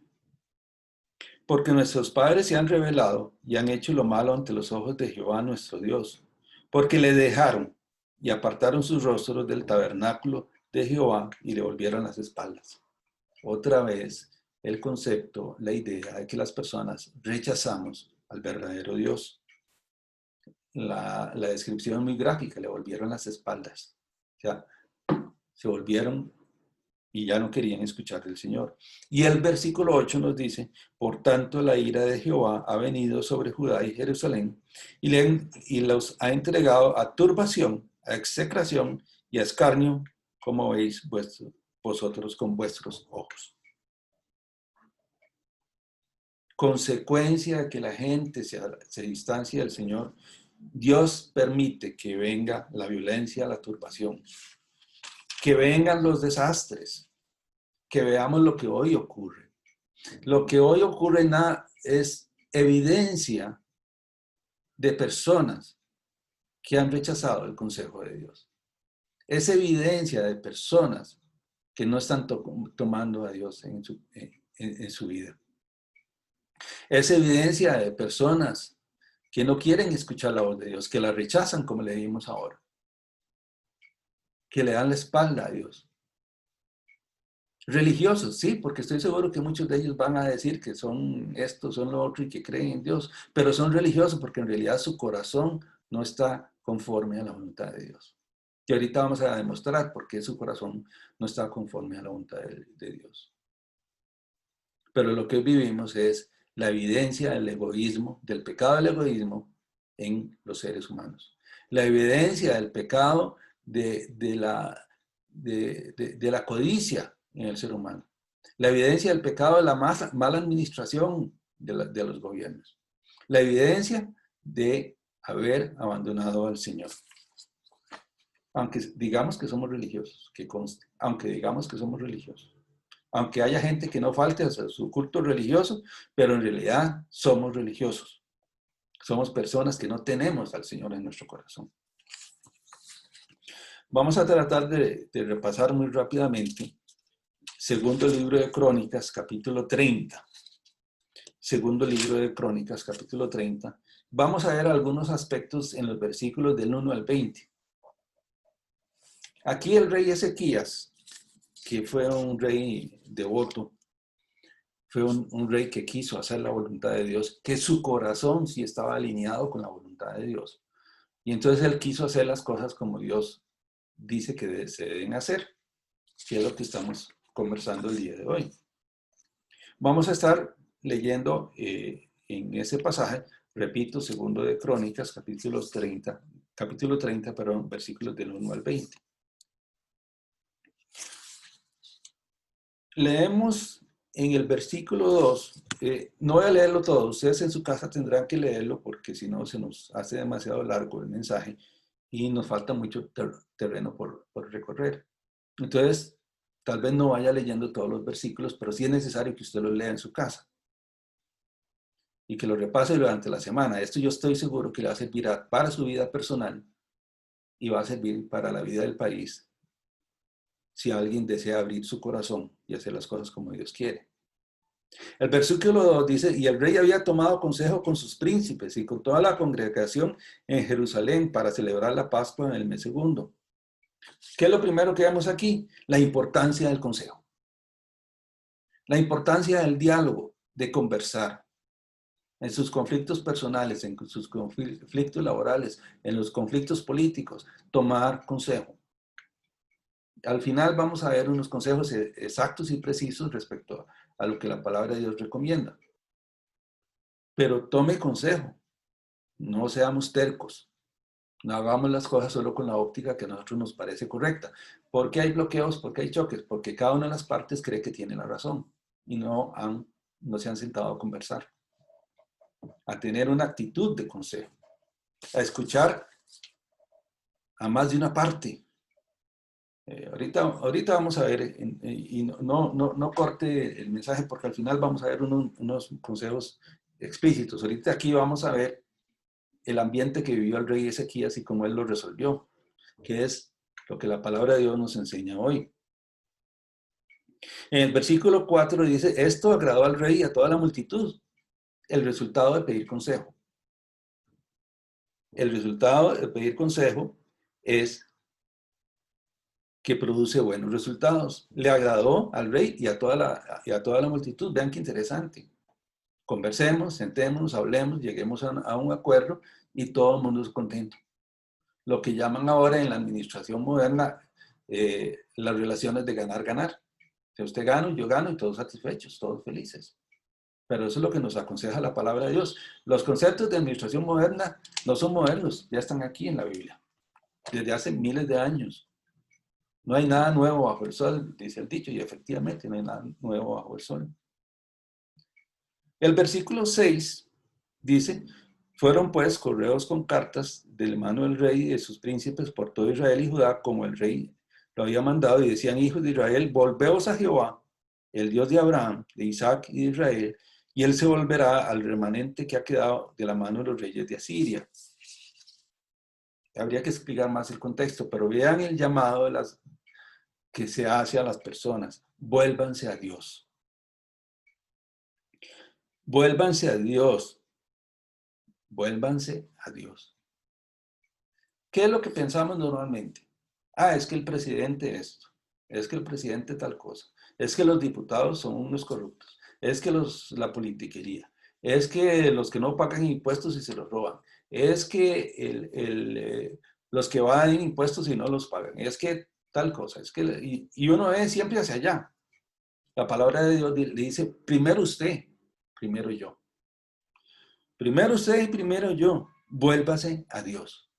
porque nuestros padres se han rebelado y han hecho lo malo ante los ojos de Jehová nuestro Dios, porque le dejaron y apartaron sus rostros del tabernáculo de Jehová y le volvieron las espaldas. Otra vez el concepto, la idea de que las personas rechazamos al verdadero Dios. La descripción es muy gráfica, le volvieron las espaldas. O sea, se volvieron y ya no querían escuchar del Señor. Y el versículo 8 nos dice, por tanto la ira de Jehová ha venido sobre Judá y Jerusalén y los ha entregado a turbación, a execración y a escarnio, como veis vosotros con vuestros ojos. Consecuencia de que la gente se distancie del Señor, Dios permite que venga la violencia, la turbación, que vengan los desastres, que veamos lo que hoy ocurre. Lo que hoy ocurre es evidencia de personas que han rechazado el consejo de Dios. Es evidencia de personas que no están tomando a Dios en su vida. Es evidencia de personas que no quieren escuchar la voz de Dios, que la rechazan, como le dimos ahora, que le dan la espalda a Dios. Religiosos, sí, porque estoy seguro que muchos de ellos van a decir que son esto, son lo otro y que creen en Dios, pero son religiosos porque en realidad su corazón no está conforme a la voluntad de Dios. Y ahorita vamos a demostrar por qué su corazón no está conforme a la voluntad de Dios. Pero lo que vivimos es la evidencia del egoísmo, del pecado del egoísmo en los seres humanos. La evidencia del pecado de la codicia en el ser humano. La evidencia del pecado de la mala administración de los gobiernos. La evidencia de haber abandonado al Señor. Aunque digamos que somos religiosos, que conste, aunque digamos que somos religiosos. Aunque haya gente que no falte a su culto religioso, pero en realidad somos religiosos. Somos personas que no tenemos al Señor en nuestro corazón. Vamos a tratar de repasar muy rápidamente segundo libro de Crónicas, capítulo 30. Segundo libro de Crónicas, capítulo 30. Vamos a ver algunos aspectos en los versículos del 1 al 20. Aquí el rey Ezequías, que fue un rey devoto, fue un rey que quiso hacer la voluntad de Dios, que su corazón sí estaba alineado con la voluntad de Dios. Y entonces él quiso hacer las cosas como Dios dice que se deben hacer, que es lo que estamos conversando el día de hoy. Vamos a estar leyendo en ese pasaje, repito, segundo de Crónicas, capítulo 30, versículos del 1 al 20. Leemos en el versículo 2, no voy a leerlo todo, ustedes en su casa tendrán que leerlo porque si no se nos hace demasiado largo el mensaje y nos falta mucho terreno por recorrer. Entonces, tal vez no vaya leyendo todos los versículos, pero sí es necesario que usted los lea en su casa y que lo repase durante la semana. Esto yo estoy seguro que le va a servir para su vida personal y va a servir para la vida del país si alguien desea abrir su corazón y hacer las cosas como Dios quiere. El versículo 2 dice, y el rey había tomado consejo con sus príncipes y con toda la congregación en Jerusalén para celebrar la Pascua en el mes segundo. ¿Qué es lo primero que vemos aquí? La importancia del consejo. La importancia del diálogo, de conversar. En sus conflictos personales, en sus conflictos laborales, en los conflictos políticos, tomar consejo. Al final vamos a ver unos consejos exactos y precisos respecto a lo que la palabra de Dios recomienda. Pero tome consejo, no seamos tercos, no hagamos las cosas solo con la óptica que a nosotros nos parece correcta. ¿Por qué hay bloqueos? ¿Por qué hay choques? Porque cada una de las partes cree que tiene la razón y no se han sentado a conversar, a tener una actitud de consejo, a escuchar a más de una parte. Ahorita vamos a ver, y no corte el mensaje porque al final vamos a ver unos consejos explícitos. Ahorita aquí vamos a ver el ambiente que vivió el rey Ezequías y cómo él lo resolvió, que es lo que la palabra de Dios nos enseña hoy. En el versículo 4 dice, esto agradó al rey y a toda la multitud. El resultado de pedir consejo. El resultado de pedir consejo es que produce buenos resultados. Le agradó al rey y a toda la multitud. Vean qué interesante. Conversemos, sentémonos, hablemos, lleguemos a un acuerdo y todo el mundo es contento. Lo que llaman ahora en la administración moderna las relaciones de ganar-ganar. Que usted gana, yo gano y todos satisfechos, todos felices. Pero eso es lo que nos aconseja la palabra de Dios. Los conceptos de administración moderna no son modernos, ya están aquí en la Biblia, desde hace miles de años. No hay nada nuevo bajo el sol, dice el dicho, y efectivamente no hay nada nuevo bajo el sol. El versículo 6 dice, fueron pues correos con cartas de mano del rey y de sus príncipes por todo Israel y Judá, como el rey lo había mandado, y decían, hijos de Israel, volveos a Jehová, el Dios de Abraham, de Isaac y de Israel, y él se volverá al remanente que ha quedado de la mano de los reyes de Asiria. Habría que explicar más el contexto, pero vean el llamado que se hace a las personas. Vuélvanse a Dios. Vuélvanse a Dios. Vuélvanse a Dios. ¿Qué es lo que pensamos normalmente? Es que el presidente esto, es que el presidente tal cosa, es que los diputados son unos corruptos, es que la politiquería, es que los que no pagan impuestos y se los roban, es que los que van en impuestos y no los pagan, es que tal cosa, es que, y uno ve siempre hacia allá. La palabra de Dios le dice, primero usted, primero yo. Primero usted y primero yo, vuélvase a Dios.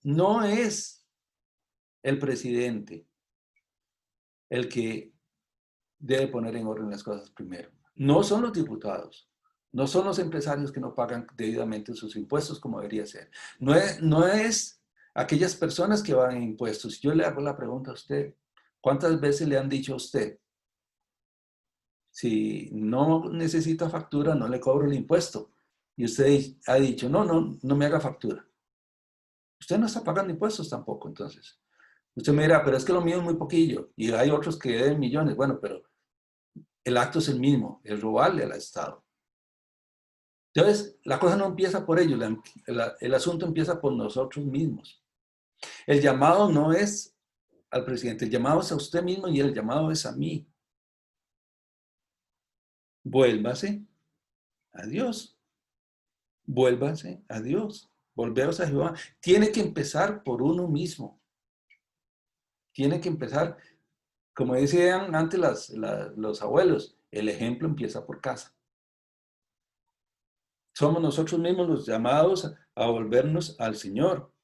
No es el presidente el que debe poner en orden las cosas primero. No son los diputados, no son los empresarios que no pagan debidamente sus impuestos como debería ser. No es aquellas personas que van en impuestos. Yo le hago la pregunta a usted, ¿cuántas veces le han dicho a usted, si no necesita factura, no le cobro el impuesto? Y usted ha dicho, no me haga factura. Usted no está pagando impuestos tampoco, entonces. Usted me dirá, pero es que lo mío es muy poquillo y hay otros que deben millones. Bueno, pero el acto es el mismo, es robarle al Estado. Entonces, la cosa no empieza por ellos, el asunto empieza por nosotros mismos. El llamado no es al presidente, el llamado es a usted mismo y el llamado es a mí. Vuélvase a Dios. Vuélvase a Dios. Volveos a Jehová. Tiene que empezar por uno mismo. Tiene que empezar, como decían antes los abuelos, el ejemplo empieza por casa. Somos nosotros mismos los llamados a volvernos al Señor.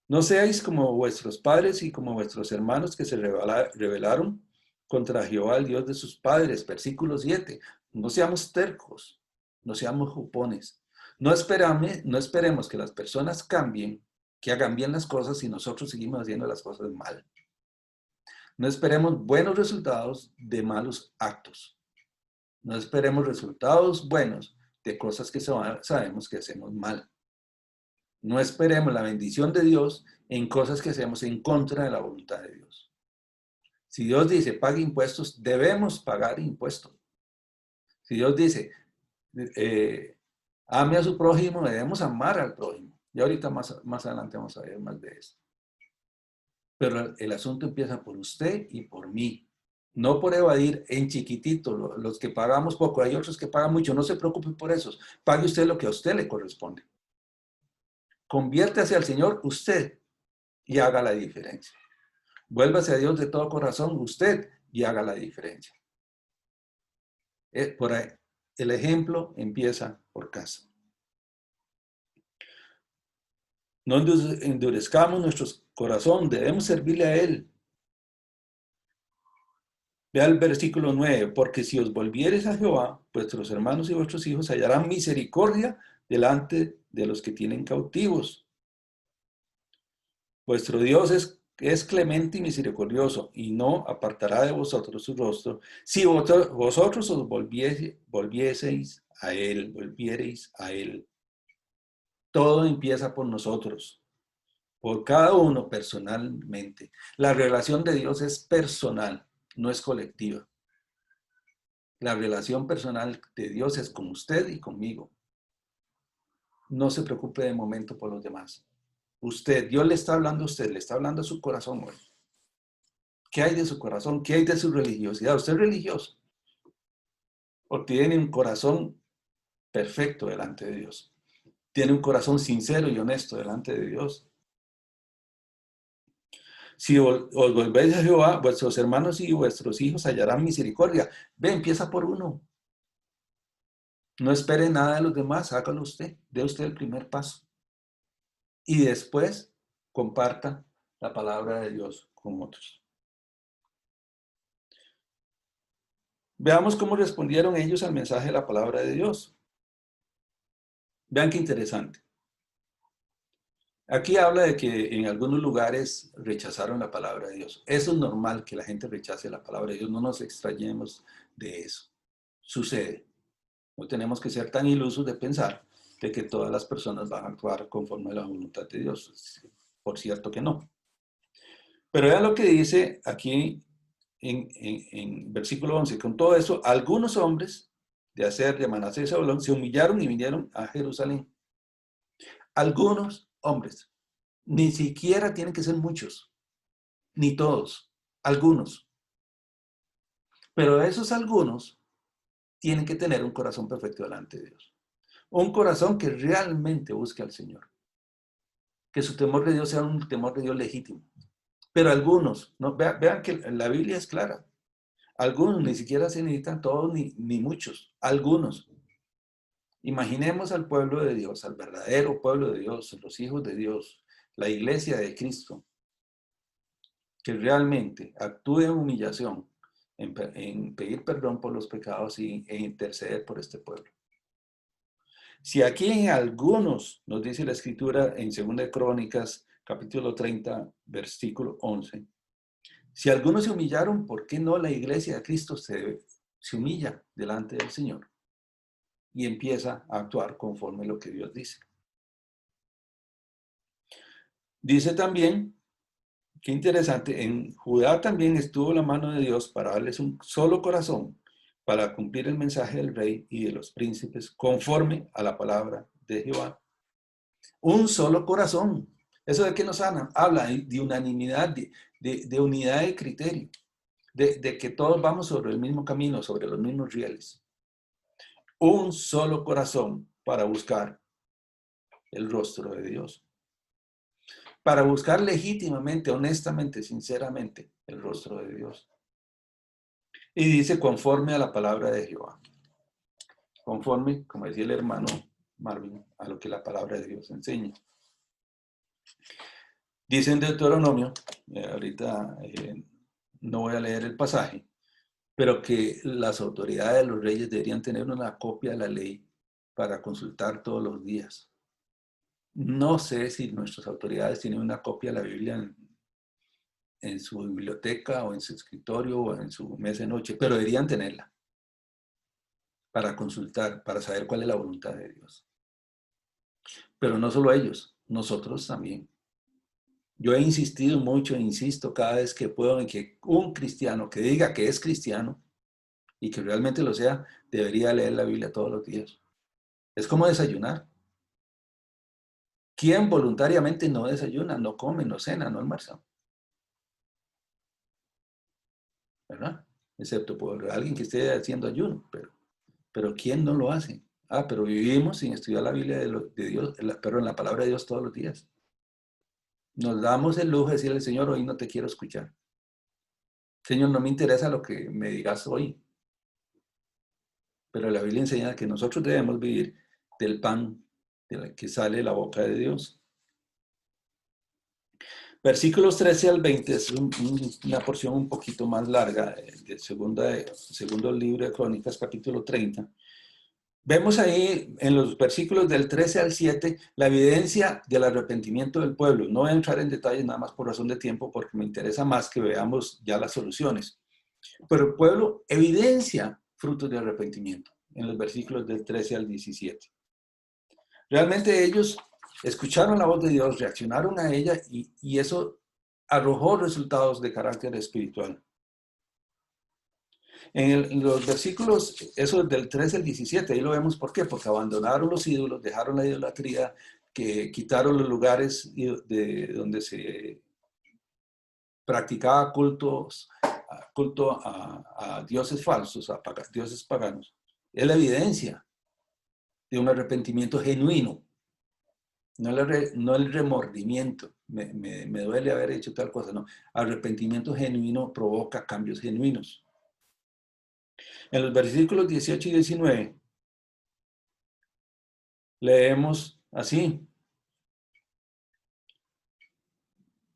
No seáis como vuestros padres y como vuestros hermanos que se rebelaron contra Jehová, el Dios de sus padres. Versículo 7. No seamos tercos, no seamos jupones. No esperemos que las personas cambien, que hagan bien las cosas y nosotros seguimos haciendo las cosas mal. No esperemos buenos resultados de malos actos. No esperemos resultados buenos de cosas que sabemos que hacemos mal. No esperemos la bendición de Dios en cosas que hacemos en contra de la voluntad de Dios. Si Dios dice, pague impuestos, debemos pagar impuestos. Si Dios dice, ame a su prójimo, debemos amar al prójimo. Y ahorita más adelante vamos a ver más de eso. Pero el asunto empieza por usted y por mí. No por evadir en chiquitito, los que pagamos poco. Hay otros que pagan mucho, no se preocupe por eso. Pague usted lo que a usted le corresponde. Conviértase al Señor usted y haga la diferencia. Vuélvase a Dios de todo corazón usted y haga la diferencia. Por ahí, el ejemplo empieza por casa. No endurezcamos nuestro corazón, debemos servirle a Él. Vea el versículo 9, porque si os volviereis a Jehová, vuestros hermanos y vuestros hijos hallarán misericordia delante de los que tienen cautivos. Vuestro Dios es clemente y misericordioso, y no apartará de vosotros su rostro, si vosotros os volvieseis a Él. Todo empieza por nosotros, por cada uno personalmente. La relación de Dios es personal, no es colectiva. La relación personal de Dios es con usted y conmigo. No se preocupe de momento por los demás. Dios le está hablando a usted, le está hablando a su corazón hoy. ¿Qué hay de su corazón? ¿Qué hay de su religiosidad? ¿Usted es religioso? ¿O tiene un corazón perfecto delante de Dios? ¿Tiene un corazón sincero y honesto delante de Dios? Si os volvéis a Jehová, vuestros hermanos y vuestros hijos hallarán misericordia. Ve, empieza por uno. No espere nada de los demás, hágalo usted. Dé usted el primer paso. Y después comparta la palabra de Dios con otros. Veamos cómo respondieron ellos al mensaje de la palabra de Dios. Vean qué interesante. Aquí habla de que en algunos lugares rechazaron la palabra de Dios. Eso es normal, que la gente rechace la palabra de Dios. No nos extrañemos de eso. Sucede. No tenemos que ser tan ilusos de pensar de que todas las personas van a actuar conforme a la voluntad de Dios. Por cierto que no. Pero vean lo que dice aquí en versículo 11. Con todo eso, algunos hombres de Aser, de Manasés y Zabulón se humillaron y vinieron a Jerusalén. Algunos hombres. Ni siquiera tienen que ser muchos, ni todos, algunos. Pero esos algunos tienen que tener un corazón perfecto delante de Dios. Un corazón que realmente busque al Señor. Que su temor de Dios sea un temor de Dios legítimo. Pero algunos, ¿no? Vean que la Biblia es clara. Algunos ni siquiera se necesitan todos ni muchos. Algunos. Imaginemos al pueblo de Dios, al verdadero pueblo de Dios, los hijos de Dios, la iglesia de Cristo, que realmente actúe en humillación, en pedir perdón por los pecados e interceder por este pueblo. Si aquí en algunos, nos dice la Escritura en 2 Crónicas, capítulo 30, versículo 11, si algunos se humillaron, ¿por qué no la iglesia de Cristo se humilla delante del Señor y empieza a actuar conforme a lo que Dios dice? Dice también, qué interesante, en Judá también estuvo la mano de Dios para darles un solo corazón para cumplir el mensaje del rey y de los príncipes conforme a la palabra de Jehová. Un solo corazón. ¿Eso de qué nos habla? De unanimidad, de unidad de criterio, de que todos vamos sobre el mismo camino, sobre los mismos rieles. Un solo corazón para buscar el rostro de Dios. Para buscar legítimamente, honestamente, sinceramente, el rostro de Dios. Y dice, conforme a la palabra de Jehová. Conforme, como decía el hermano Marvin, a lo que la palabra de Dios enseña. Dice en Deuteronomio, ahorita no voy a leer el pasaje, pero que las autoridades de los reyes deberían tener una copia de la ley para consultar todos los días. No sé si nuestras autoridades tienen una copia de la Biblia en su biblioteca o en su escritorio o en su mesa de noche, pero deberían tenerla para consultar, para saber cuál es la voluntad de Dios. Pero no solo ellos, nosotros también. Yo he insistido mucho, insisto cada vez que puedo en que un cristiano que diga que es cristiano y que realmente lo sea, debería leer la Biblia todos los días. Es como desayunar. ¿Quién voluntariamente no desayuna, no come, no cena, no almuerza? ¿Verdad? Excepto por alguien que esté haciendo ayuno, pero ¿quién no lo hace? Pero vivimos sin estudiar la Biblia de Dios, pero en la palabra de Dios todos los días. Nos damos el lujo de decirle al Señor, hoy no te quiero escuchar. Señor, no me interesa lo que me digas hoy. Pero la Biblia enseña que nosotros debemos vivir del pan que sale de la boca de Dios. Versículos 13 al 20 es una porción un poquito más larga del segundo libro de Crónicas, capítulo 30. Vemos ahí en los versículos del 13 al 7 la evidencia del arrepentimiento del pueblo. No voy a entrar en detalles nada más por razón de tiempo porque me interesa más que veamos ya las soluciones. Pero el pueblo evidencia frutos de arrepentimiento en los versículos del 13 al 17. Realmente ellos escucharon la voz de Dios, reaccionaron a ella y eso arrojó resultados de carácter espiritual. En los versículos, esos del 13 al 17, ahí lo vemos por qué, porque abandonaron los ídolos, dejaron la idolatría, que quitaron los lugares donde se practicaba culto a dioses falsos, a dioses paganos. Es la evidencia de un arrepentimiento genuino, no el remordimiento, me duele haber hecho tal cosa. No, arrepentimiento genuino provoca cambios genuinos. En los versículos 18 y 19 leemos así.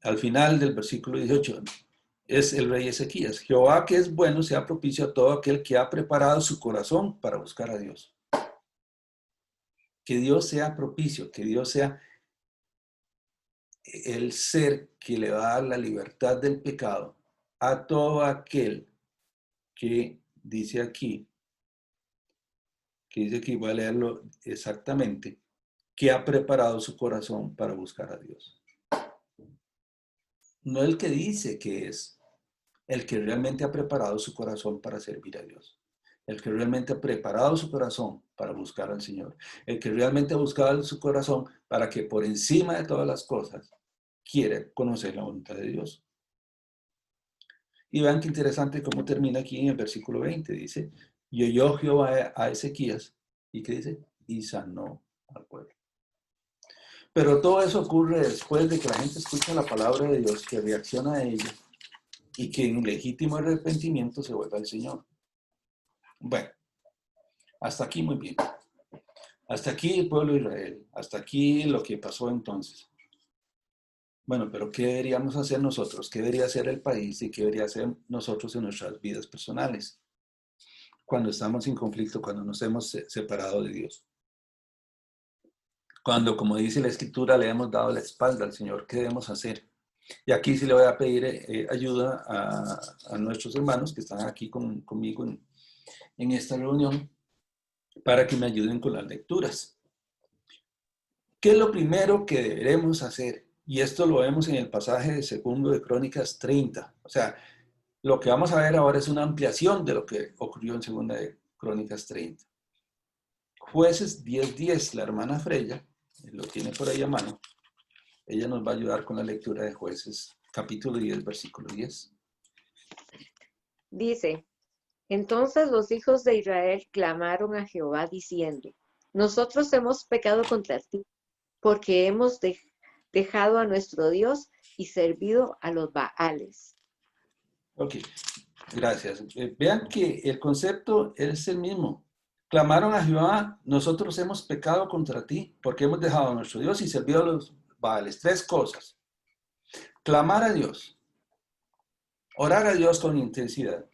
Al final del versículo 18 es el rey Ezequías. Jehová que es bueno sea propicio a todo aquel que ha preparado su corazón para buscar a Dios. Que Dios sea propicio, que Dios sea el ser que le va a dar la libertad del pecado a todo aquel que dice aquí, voy a leerlo exactamente, que ha preparado su corazón para buscar a Dios. No el que dice que es, el que realmente ha preparado su corazón para servir a Dios. El que realmente ha preparado su corazón para buscar al Señor. El que realmente ha buscado su corazón para que por encima de todas las cosas quiere conocer la voluntad de Dios. Y vean qué interesante cómo termina aquí en el versículo 20. Dice, y oyó Jehová a Ezequías. ¿Y qué dice? Y sanó al pueblo. Pero todo eso ocurre después de que la gente escucha la palabra de Dios, que reacciona a ella y que en legítimo arrepentimiento se vuelve al Señor. Bueno, hasta aquí muy bien. Hasta aquí el pueblo de Israel. Hasta aquí lo que pasó entonces. Bueno, pero ¿qué deberíamos hacer nosotros? ¿Qué debería hacer el país y qué debería hacer nosotros en nuestras vidas personales? Cuando estamos en conflicto, cuando nos hemos separado de Dios. Cuando, como dice la Escritura, le hemos dado la espalda al Señor, ¿qué debemos hacer? Y aquí sí le voy a pedir ayuda a nuestros hermanos que están aquí conmigo en esta reunión para que me ayuden con las lecturas. ¿Qué es lo primero que deberemos hacer? Y esto lo vemos en el pasaje de 2 de Crónicas 30. O sea, lo que vamos a ver ahora es una ampliación de lo que ocurrió en 2 de Crónicas 30. Jueces 10:10, la hermana Freya, lo tiene por ahí a mano. Ella nos va a ayudar con la lectura de Jueces, capítulo 10, versículo 10. Dice, entonces los hijos de Israel clamaron a Jehová diciendo, nosotros hemos pecado contra ti, porque hemos dejado a nuestro Dios y servido a los Baales. Ok, gracias. Vean que el concepto es el mismo. Clamaron a Jehová, nosotros hemos pecado contra ti, porque hemos dejado a nuestro Dios y servido a los Baales. 3 cosas. Clamar a Dios, orar a Dios con intensidad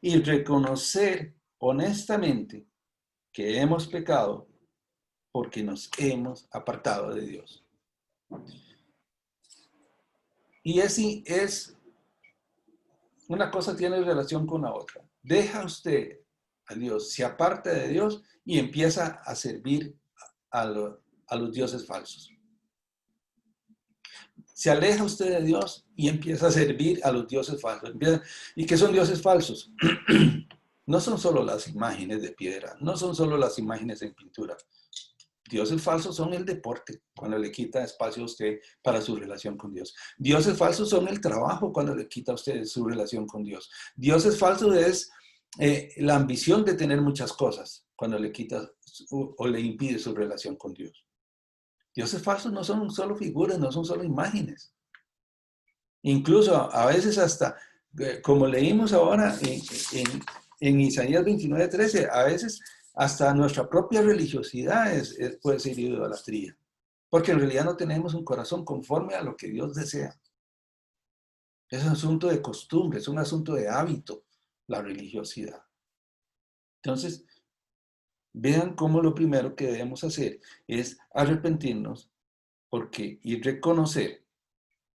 y reconocer honestamente que hemos pecado porque nos hemos apartado de Dios. Y así es, una cosa tiene relación con la otra. Deja usted a Dios, se aparta de Dios y empieza a servir a los dioses falsos. Se aleja usted de Dios y empieza a servir a los dioses falsos. ¿Y qué son dioses falsos? No son solo las imágenes de piedra, no son solo las imágenes en pintura. Dioses falsos son el deporte, cuando le quita espacio a usted para su relación con Dios. Dioses falsos son el trabajo, cuando le quita a usted su relación con Dios. Dioses falsos es la ambición de tener muchas cosas, cuando le quita o le impide su relación con Dios. Dioses falsos no son solo figuras, no son solo imágenes. Incluso a veces hasta, como leímos ahora en Isaías 29:13, a veces hasta nuestra propia religiosidad puede ser idolatría. Porque en realidad no tenemos un corazón conforme a lo que Dios desea. Es un asunto de costumbre, es un asunto de hábito, la religiosidad. Entonces, vean cómo lo primero que debemos hacer es arrepentirnos y reconocer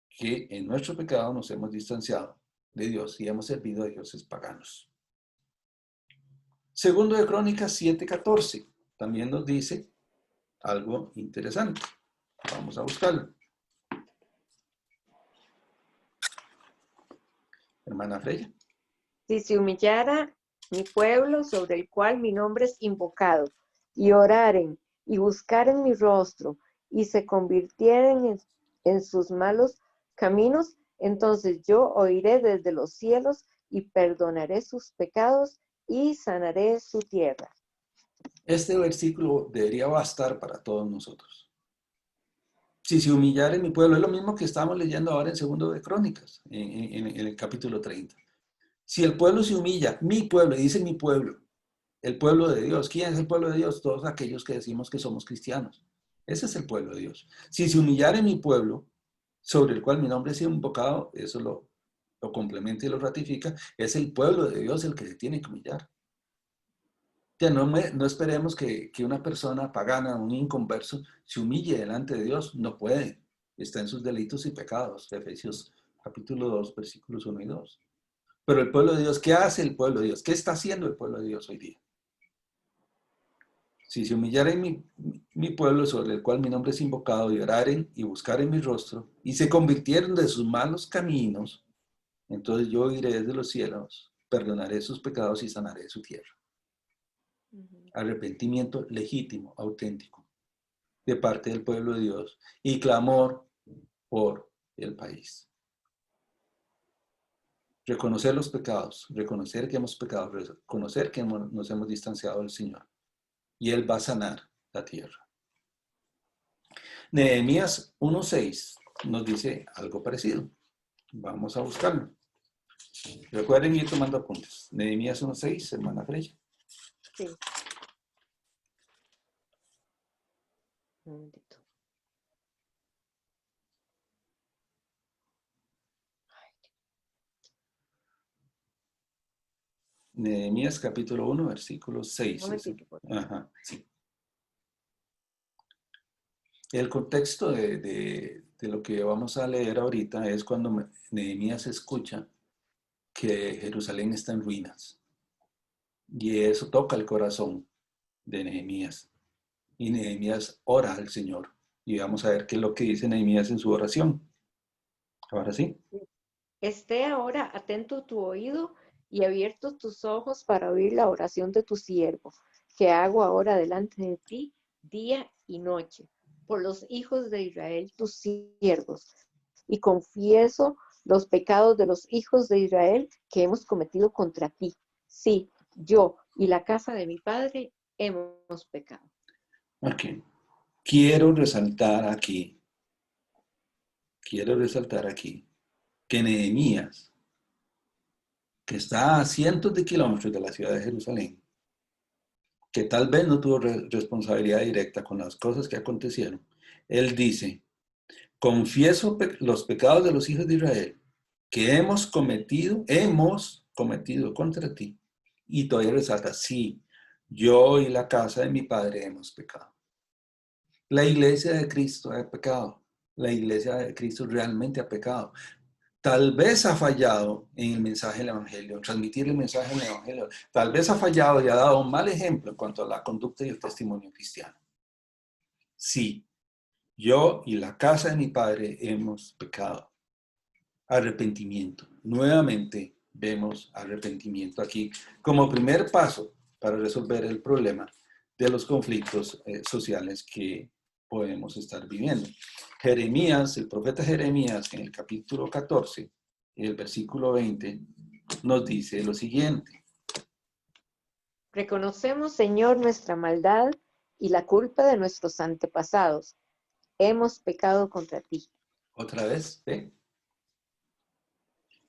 que en nuestro pecado nos hemos distanciado de Dios y hemos servido a dioses paganos. 2 de Crónicas 7:14 también nos dice algo interesante. Vamos a buscarlo. Hermana Freya. Si se humillara mi pueblo sobre el cual mi nombre es invocado, y oraren y buscaren mi rostro, y se convirtieren en sus malos caminos, entonces yo oiré desde los cielos y perdonaré sus pecados y sanaré su tierra. Este versículo debería bastar para todos nosotros. Si se humillare mi pueblo, es lo mismo que estamos leyendo ahora en segundo de Crónicas, en el capítulo 30. Si el pueblo se humilla, mi pueblo, y dice mi pueblo, el pueblo de Dios. ¿Quién es el pueblo de Dios? Todos aquellos que decimos que somos cristianos. Ese es el pueblo de Dios. Si se humillare mi pueblo, sobre el cual mi nombre es invocado, eso lo complementa y lo ratifica, es el pueblo de Dios el que se tiene que humillar. Ya no esperemos que una persona pagana, un inconverso, se humille delante de Dios. No puede. Está en sus delitos y pecados. Efesios capítulo 2, versículos 1 y 2. Pero el pueblo de Dios, ¿qué hace el pueblo de Dios? ¿Qué está haciendo el pueblo de Dios hoy día? Si se humillaren mi pueblo sobre el cual mi nombre es invocado, y oraren y buscaren mi rostro, y se convirtieron de sus malos caminos, entonces yo iré desde los cielos, perdonaré sus pecados y sanaré su tierra. Arrepentimiento legítimo, auténtico, de parte del pueblo de Dios, y clamor por el país. Reconocer los pecados, reconocer que hemos pecado, reconocer que nos hemos distanciado del Señor, y Él va a sanar la tierra. Nehemías 1:6 nos dice algo parecido. Vamos a buscarlo. Recuerden ir tomando apuntes. Nehemías 1:6, hermana Freya. Sí. Un momentito. Nehemías capítulo 1, versículo 6. Un momentito, por favor. Ajá, sí. El contexto de lo que vamos a leer ahorita es cuando Nehemías escucha que Jerusalén está en ruinas. Y eso toca el corazón de Nehemías. Y Nehemías ora al Señor. Y vamos a ver qué es lo que dice Nehemías en su oración. Ahora sí. Esté ahora atento tu oído y abiertos tus ojos para oír la oración de tu siervo, que hago ahora delante de ti, día y noche, por los hijos de Israel, tus siervos, y confieso los pecados de los hijos de Israel que hemos cometido contra ti. Sí, yo y la casa de mi padre hemos pecado. Ok. Quiero resaltar aquí que Nehemías, que está a cientos de kilómetros de la ciudad de Jerusalén, que tal vez no tuvo responsabilidad directa con las cosas que acontecieron, él dice, confieso los pecados de los hijos de Israel que hemos cometido contra ti. Y todavía resalta, sí, yo y la casa de mi padre hemos pecado. La iglesia de Cristo ha pecado. La iglesia de Cristo realmente ha pecado. Tal vez ha fallado en el mensaje del Evangelio, transmitir el mensaje del Evangelio. Tal vez ha fallado y ha dado un mal ejemplo en cuanto a la conducta y el testimonio cristiano. Sí, yo y la casa de mi padre hemos pecado. Arrepentimiento. Nuevamente vemos arrepentimiento aquí como primer paso para resolver el problema de los conflictos sociales que podemos estar viviendo. Jeremías, el profeta Jeremías, en el capítulo 14, el versículo 20, nos dice lo siguiente. Reconocemos, Señor, nuestra maldad y la culpa de nuestros antepasados. Hemos pecado contra ti. Otra vez, ¿ve?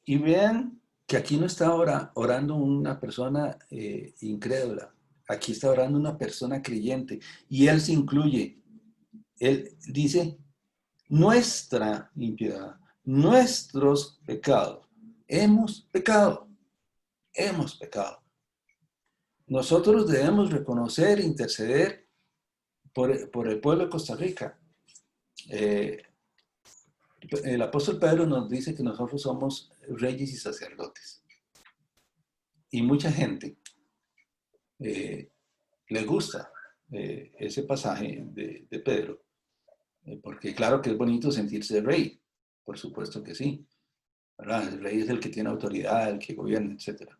Y vean que aquí no está orando una persona incrédula. Aquí está orando una persona creyente. Y él se incluye. Él dice, nuestra impiedad, nuestros pecados. Hemos pecado. Hemos pecado. Nosotros debemos reconocer e interceder por el pueblo de Costa Rica. El apóstol Pedro nos dice que nosotros somos reyes y sacerdotes. Y mucha gente le gusta ese pasaje de Pedro, porque claro que es bonito sentirse rey, por supuesto que sí, ¿verdad? El rey es el que tiene autoridad, el que gobierna, etc.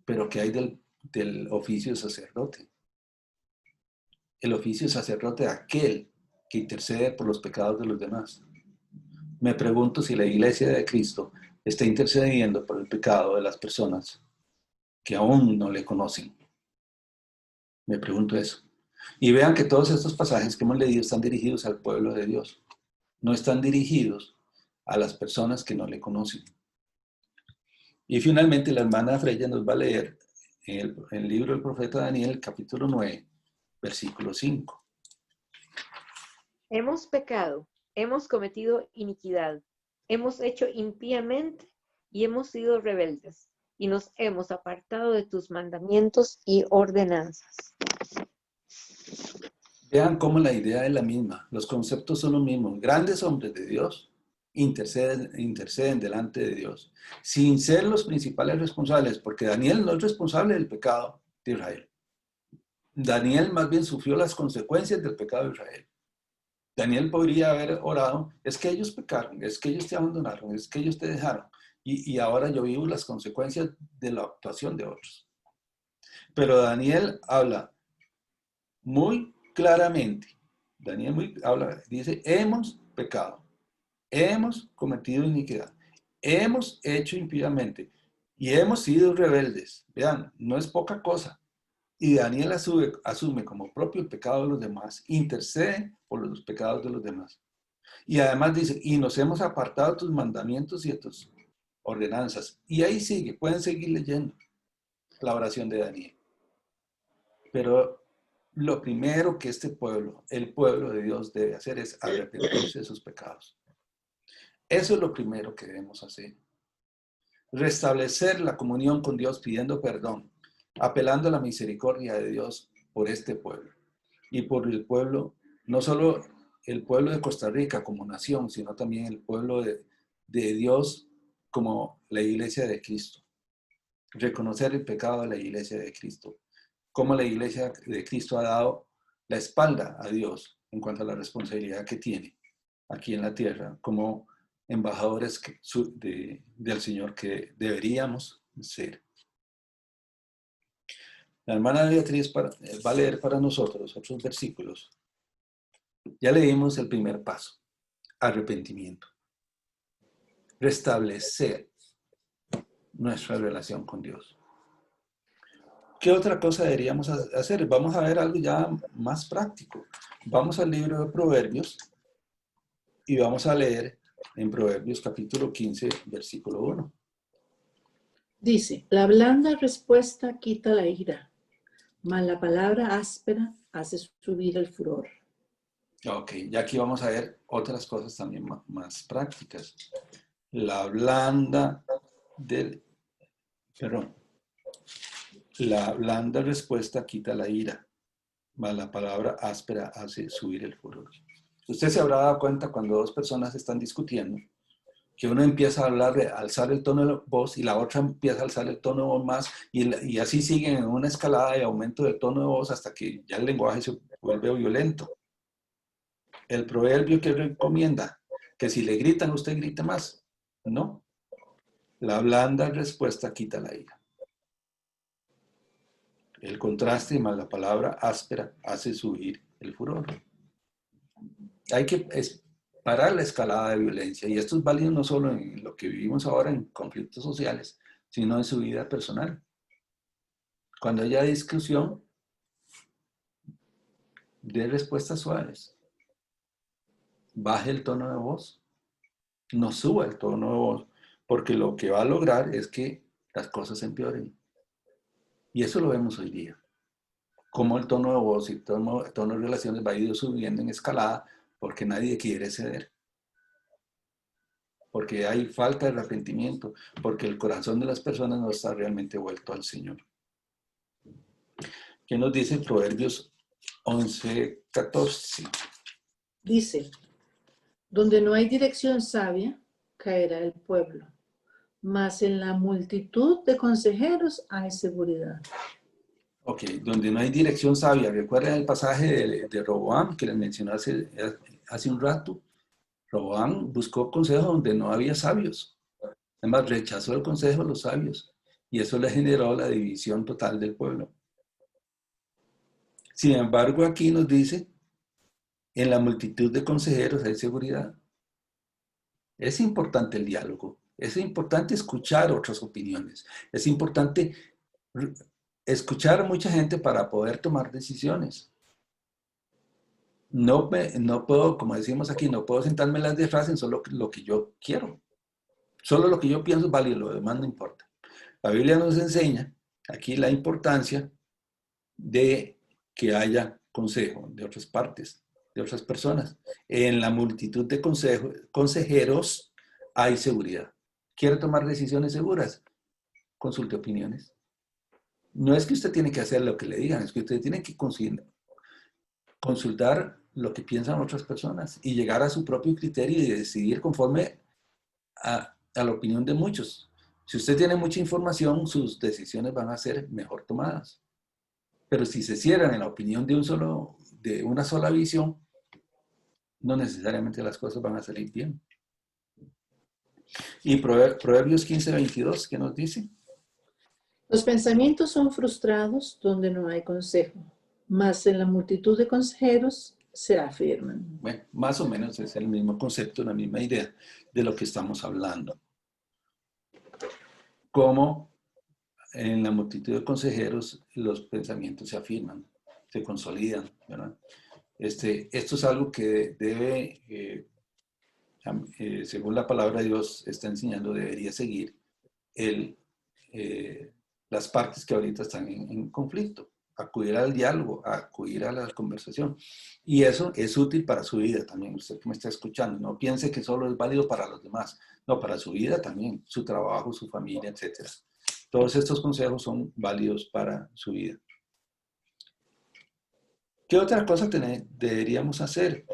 Pero ¿qué hay del oficio sacerdote? El oficio sacerdote es aquel que intercede por los pecados de los demás. Me pregunto si la iglesia de Cristo está intercediendo por el pecado de las personas que aún no le conocen. Me pregunto eso. Y vean que todos estos pasajes que hemos leído están dirigidos al pueblo de Dios. No están dirigidos a las personas que no le conocen. Y finalmente la hermana Freya nos va a leer en el libro del profeta Daniel, capítulo 9, versículo 5. Hemos pecado, hemos cometido iniquidad, hemos hecho impíamente y hemos sido rebeldes, y nos hemos apartado de tus mandamientos y ordenanzas. Vean cómo la idea es la misma, los conceptos son los mismos. Grandes hombres de Dios interceden delante de Dios, sin ser los principales responsables, porque Daniel no es responsable del pecado de Israel. Daniel más bien sufrió las consecuencias del pecado de Israel. Daniel podría haber orado, es que ellos pecaron, es que ellos te abandonaron, es que ellos te dejaron, y ahora yo vivo las consecuencias de la actuación de otros. Pero Daniel habla muy claramente, dice, hemos pecado, hemos cometido iniquidad, hemos hecho impíamente y hemos sido rebeldes. Vean, no es poca cosa. Y Daniel asume como propio el pecado de los demás, intercede por los pecados de los demás. Y además dice, y nos hemos apartado de tus mandamientos y de tus ordenanzas. Y ahí sigue, pueden seguir leyendo la oración de Daniel. Pero lo primero que este pueblo, el pueblo de Dios, debe hacer es arrepentirse de sus pecados. Eso es lo primero que debemos hacer. Restablecer la comunión con Dios pidiendo perdón, apelando a la misericordia de Dios por este pueblo. Y por el pueblo, no solo el pueblo de Costa Rica como nación, sino también el pueblo de Dios como la iglesia de Cristo. Reconocer el pecado de la iglesia de Cristo. Cómo la iglesia de Cristo ha dado la espalda a Dios en cuanto a la responsabilidad que tiene aquí en la tierra, como embajadores del Señor que deberíamos ser. La hermana Beatriz va a leer para nosotros otros versículos. Ya leímos el primer paso, arrepentimiento. Restablecer nuestra relación con Dios. ¿Qué otra cosa deberíamos hacer? Vamos a ver algo ya más práctico. Vamos al libro de Proverbios y vamos a leer en Proverbios capítulo 15, versículo 1. Dice, la blanda respuesta quita la ira, mas la palabra áspera hace subir el furor. Ok, ya aquí vamos a ver otras cosas también más prácticas. La blanda respuesta quita la ira, mas la palabra áspera hace subir el furor. Usted se habrá dado cuenta cuando dos personas están discutiendo, que uno empieza a hablar de alzar el tono de voz y la otra empieza a alzar el tono de voz más y así siguen en una escalada de aumento del tono de voz hasta que ya el lenguaje se vuelve violento. El proverbio que recomienda que si le gritan usted grite más, no. La blanda respuesta quita la ira. El contraste más la palabra áspera hace subir el furor. Hay que parar la escalada de violencia y esto es válido no solo en lo que vivimos ahora en conflictos sociales, sino en su vida personal. Cuando haya discusión, dé respuestas suaves. Baje el tono de voz. No suba el tono de voz, porque lo que va a lograr es que las cosas empeoren. Y eso lo vemos hoy día. Cómo el tono de voz y el tono de relaciones va a ir subiendo en escalada porque nadie quiere ceder. Porque hay falta de arrepentimiento, porque el corazón de las personas no está realmente vuelto al Señor. ¿Qué nos dice Proverbios 11:14? Dice, donde no hay dirección sabia, caerá el pueblo, mas en la multitud de consejeros hay seguridad. Ok, donde no hay dirección sabia. ¿Recuerdan el pasaje de Roboam que les mencioné hace un rato? Roboam buscó consejo donde no había sabios. Además, rechazó el consejo de los sabios. Y eso le generó la división total del pueblo. Sin embargo, aquí nos dice, en la multitud de consejeros hay seguridad. Es importante el diálogo. Es importante escuchar otras opiniones. Es importante escuchar a mucha gente para poder tomar decisiones. no puedo, como decimos aquí, no puedo sentarme en las de frases en solo lo que yo quiero. Solo lo que yo pienso es válido, lo demás no importa. La Biblia nos enseña aquí la importancia de que haya consejo de otras partes, de otras personas. En la multitud de consejeros hay seguridad. ¿Quiere tomar decisiones seguras? Consulte opiniones. No es que usted tiene que hacer lo que le digan, es que usted tiene que consultar lo que piensan otras personas y llegar a su propio criterio y decidir conforme a la opinión de muchos. Si usted tiene mucha información, sus decisiones van a ser mejor tomadas. Pero si se cierran en la opinión de una sola visión, no necesariamente las cosas van a salir bien. Y Proverbios 15:22, ¿qué nos dice? Los pensamientos son frustrados donde no hay consejo, mas en la multitud de consejeros se afirman. Bueno, más o menos es el mismo concepto, la misma idea de lo que estamos hablando. Como en la multitud de consejeros los pensamientos se afirman, se consolidan, ¿verdad? Esto es algo que debe, según la palabra de Dios está enseñando, debería seguir las partes que ahorita están en conflicto, acudir al diálogo, acudir a la conversación. Y eso es útil para su vida también, usted que me está escuchando. No piense que solo es válido para los demás, no, para su vida también, su trabajo, su familia, etc. Todos estos consejos son válidos para su vida. ¿Qué otra cosa deberíamos hacer?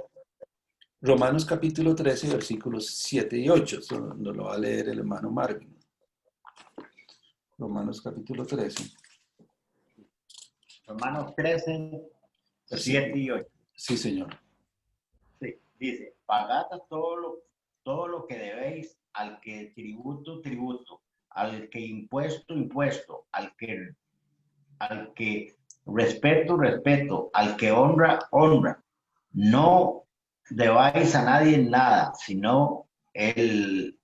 Romanos capítulo 13, versículos 7 y 8. Esto nos lo va a leer el hermano Marvin. Romanos capítulo 13. Romanos 13, 7 y 8. Sí, señor. Sí, dice, pagad todo lo que debéis, al que tributo, tributo, al que impuesto, impuesto, al que respeto, respeto, al que honra, honra. No debáis a nadie nada, sino el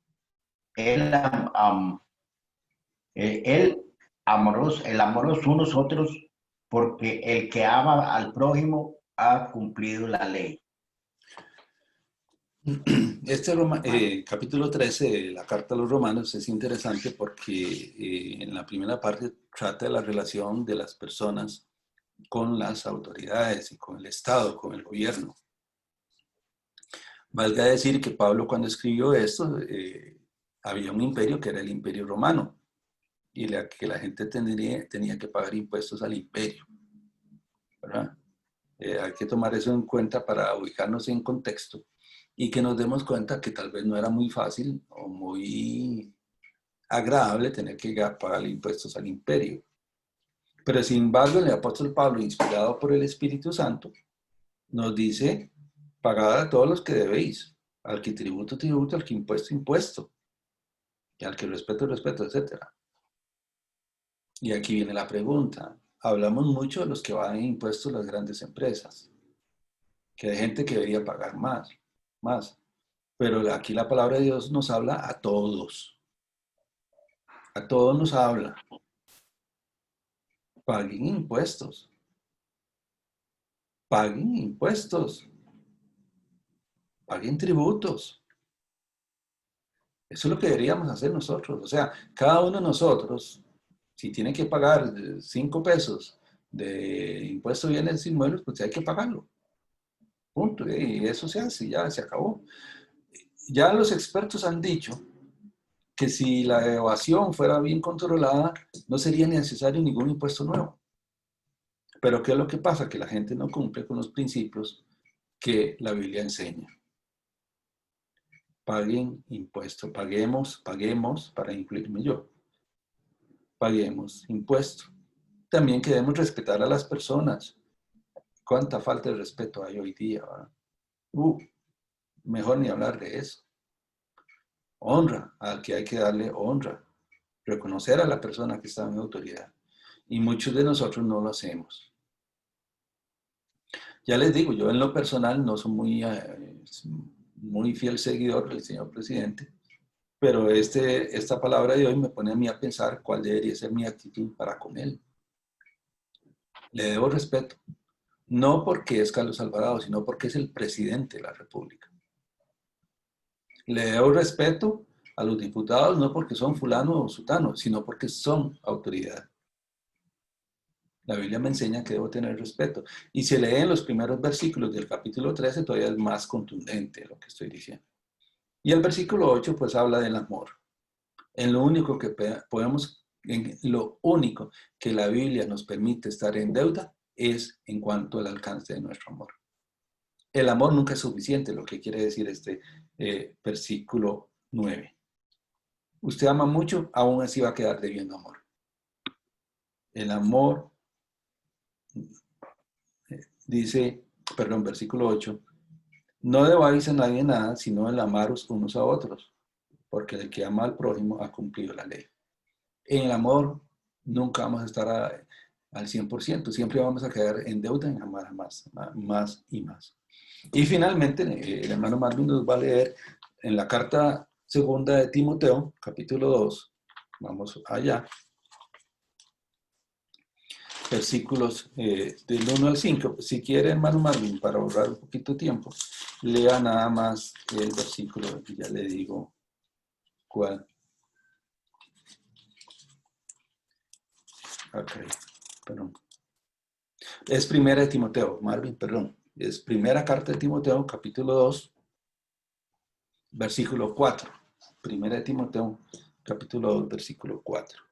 amoroso unos otros, porque el que ama al prójimo ha cumplido la ley. Capítulo 13 de la Carta a los Romanos es interesante porque en la primera parte trata de la relación de las personas con las autoridades y con el Estado, con el gobierno. Valga decir que Pablo, cuando escribió esto, había un imperio que era el Imperio Romano y que la gente tenía que pagar impuestos al imperio, ¿verdad? Hay que tomar eso en cuenta para ubicarnos en contexto y que nos demos cuenta que tal vez no era muy fácil o muy agradable tener que pagar impuestos al imperio. Pero sin embargo, el apóstol Pablo, inspirado por el Espíritu Santo, nos dice: pagad a todos los que debéis, al que tributo, tributo, al que impuesto, impuesto, y al que respeto, respeto, etc. Y aquí viene la pregunta. Hablamos mucho de los que van en impuestos las grandes empresas, que hay gente que debería pagar más. Pero aquí la palabra de Dios nos habla a todos. A todos nos habla. Paguen impuestos. Paguen impuestos. Paguen tributos. Eso es lo que deberíamos hacer nosotros. O sea, cada uno de nosotros, si tiene que pagar 5 pesos de impuesto de bienes inmuebles, pues hay que pagarlo. Punto. Y eso se hace, ya se acabó. Ya los expertos han dicho que si la evasión fuera bien controlada, no sería necesario ningún impuesto nuevo. Pero ¿qué es lo que pasa? Que la gente no cumple con los principios que la Biblia enseña. Paguen impuesto, paguemos, para incluirme yo. Paguemos impuesto. También queremos respetar a las personas. ¿Cuánta falta de respeto hay hoy día? Mejor ni hablar de eso. Honra al que hay que darle honra. Reconocer a la persona que está en autoridad. Y muchos de nosotros no lo hacemos. Ya les digo, yo en lo personal no soy muy fiel seguidor del señor presidente, pero esta palabra de hoy me pone a mí a pensar cuál debería ser mi actitud para con él. Le debo respeto, No porque es Carlos Alvarado, sino porque es el presidente de la República. Le debo respeto a los diputados no porque son fulano o sutano, sino porque son autoridad. La Biblia me enseña que debo tener respeto. Y si leen los primeros versículos del capítulo 13, todavía es más contundente lo que estoy diciendo. Y el versículo 8 pues habla del amor. En lo único que podemos, en lo único que la Biblia nos permite estar en deuda es en cuanto al alcance de nuestro amor. El amor nunca es suficiente, lo que quiere decir este versículo 9. Usted ama mucho, aún así va a quedar debiendo amor. El amor, dice, perdón, versículo 8, no debáis a nadie nada, sino el amaros unos a otros, porque el que ama al prójimo ha cumplido la ley. En el amor nunca vamos a estar al 100%, siempre vamos a quedar en deuda en amar más y más. Y finalmente, el hermano Marvin nos va a leer en la carta segunda de Timoteo, capítulo 2, vamos allá, versículos del 1 al 5. Si quiere, hermano Marvin, para ahorrar un poquito de tiempo, lea nada más el versículo, ya le digo cuál. Ok, perdón. Es primera de Timoteo, Marvin, perdón. Es primera carta de Timoteo, capítulo 2, versículo 4. Primera de Timoteo, capítulo 2, versículo 4.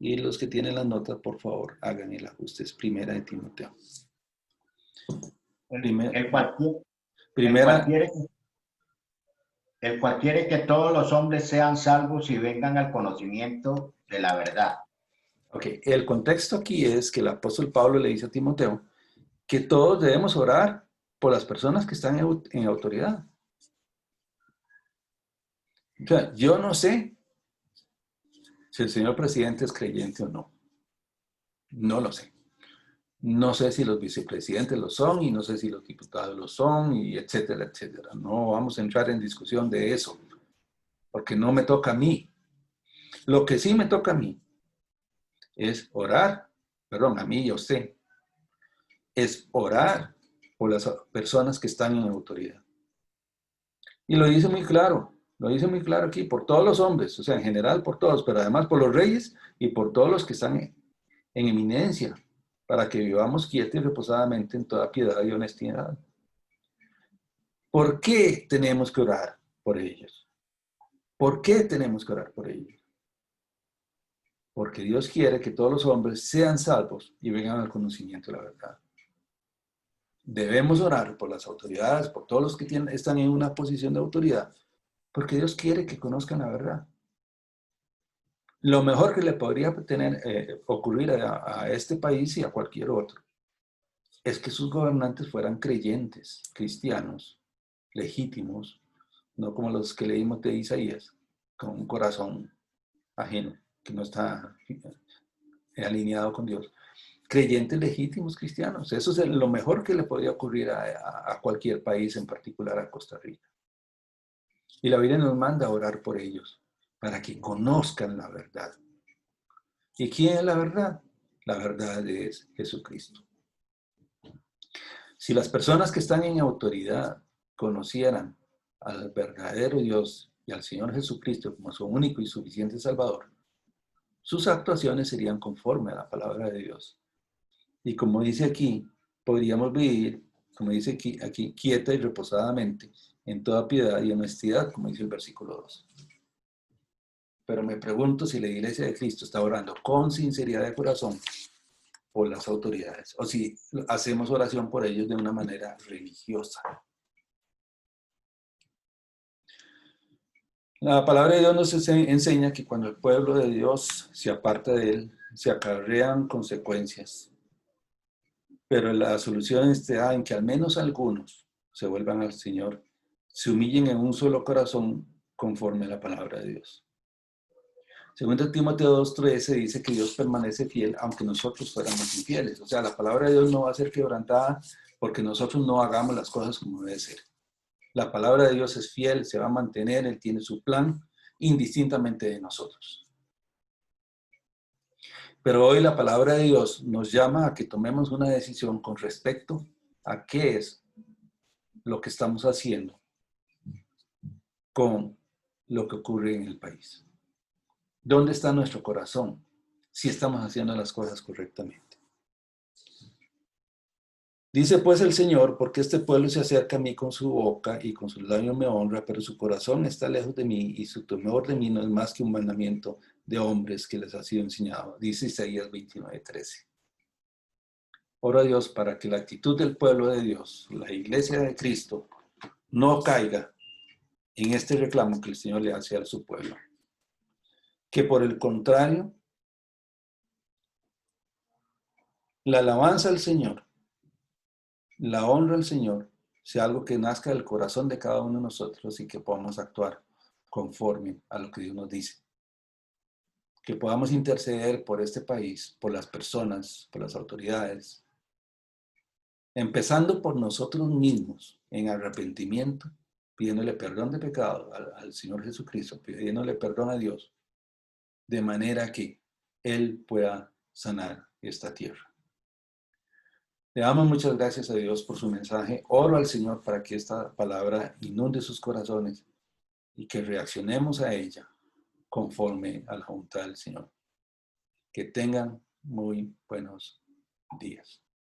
Y los que tienen las notas, por favor, hagan el ajuste. Es primera de Timoteo. El cual quiere que todos los hombres sean salvos y vengan al conocimiento de la verdad. Ok, el contexto aquí es que el apóstol Pablo le dice a Timoteo que todos debemos orar por las personas que están en autoridad. O sea, yo no sé si el señor presidente es creyente o no. No lo sé. No sé si los vicepresidentes lo son y no sé si los diputados lo son y etcétera, etcétera. No vamos a entrar en discusión de eso porque no me toca a mí. Lo que sí me toca a mí es orar, perdón, a mí y a usted, es orar por las personas que están en autoridad. Y lo dice muy claro aquí, por todos los hombres, o sea, en general por todos, pero además por los reyes y por todos los que están en eminencia, para que vivamos quietos y reposadamente en toda piedad y honestidad. ¿Por qué tenemos que orar por ellos? ¿Por qué tenemos que orar por ellos? Porque Dios quiere que todos los hombres sean salvos y vengan al conocimiento de la verdad. Debemos orar por las autoridades, por todos los que están en una posición de autoridad, porque Dios quiere que conozcan la verdad. Lo mejor que le podría ocurrir a este país y a cualquier otro es que sus gobernantes fueran creyentes, cristianos, legítimos, no como los que leímos de Isaías, con un corazón ajeno, que no está alineado con Dios. Creyentes legítimos cristianos. Eso es lo mejor que le podría ocurrir a cualquier país, en particular a Costa Rica. Y la Biblia nos manda a orar por ellos, para que conozcan la verdad. ¿Y quién es la verdad? La verdad es Jesucristo. Si las personas que están en autoridad conocieran al verdadero Dios y al Señor Jesucristo como su único y suficiente Salvador, sus actuaciones serían conforme a la palabra de Dios. Y como dice aquí, podríamos vivir, como dice aquí quieta y reposadamente, en toda piedad y honestidad, como dice el versículo 2. Pero me pregunto si la Iglesia de Cristo está orando con sinceridad de corazón por las autoridades, o si hacemos oración por ellos de una manera religiosa. La palabra de Dios nos enseña que cuando el pueblo de Dios se aparta de él, se acarrean consecuencias. Pero la solución está en que al menos algunos se vuelvan al Señor, se humillen en un solo corazón conforme a la palabra de Dios. Segundo Timoteo 2:13 dice que Dios permanece fiel aunque nosotros fuéramos infieles. O sea, la palabra de Dios no va a ser quebrantada porque nosotros no hagamos las cosas como debe ser. La palabra de Dios es fiel, se va a mantener, Él tiene su plan indistintamente de nosotros. Pero hoy la palabra de Dios nos llama a que tomemos una decisión con respecto a qué es lo que estamos haciendo con lo que ocurre en el país. ¿Dónde está nuestro corazón? Si estamos haciendo las cosas correctamente. Dice pues el Señor, porque este pueblo se acerca a mí con su boca y con sus labios me honra, pero su corazón está lejos de mí y su temor de mí no es más que un mandamiento de hombres que les ha sido enseñado. Dice Isaías 29:13. Oro a Dios para que la actitud del pueblo de Dios, la iglesia de Cristo, no caiga en este reclamo que el Señor le hace a su pueblo. Que por el contrario, la alabanza al Señor, la honra al Señor, sea algo que nazca del corazón de cada uno de nosotros y que podamos actuar conforme a lo que Dios nos dice. Que podamos interceder por este país, por las personas, por las autoridades, empezando por nosotros mismos en arrepentimiento, pidiéndole perdón de pecado al Señor Jesucristo, pidiéndole perdón a Dios, de manera que Él pueda sanar esta tierra. Le damos muchas gracias a Dios por su mensaje. Oro al Señor para que esta palabra inunde sus corazones y que reaccionemos a ella conforme a la voluntad del Señor. Que tengan muy buenos días.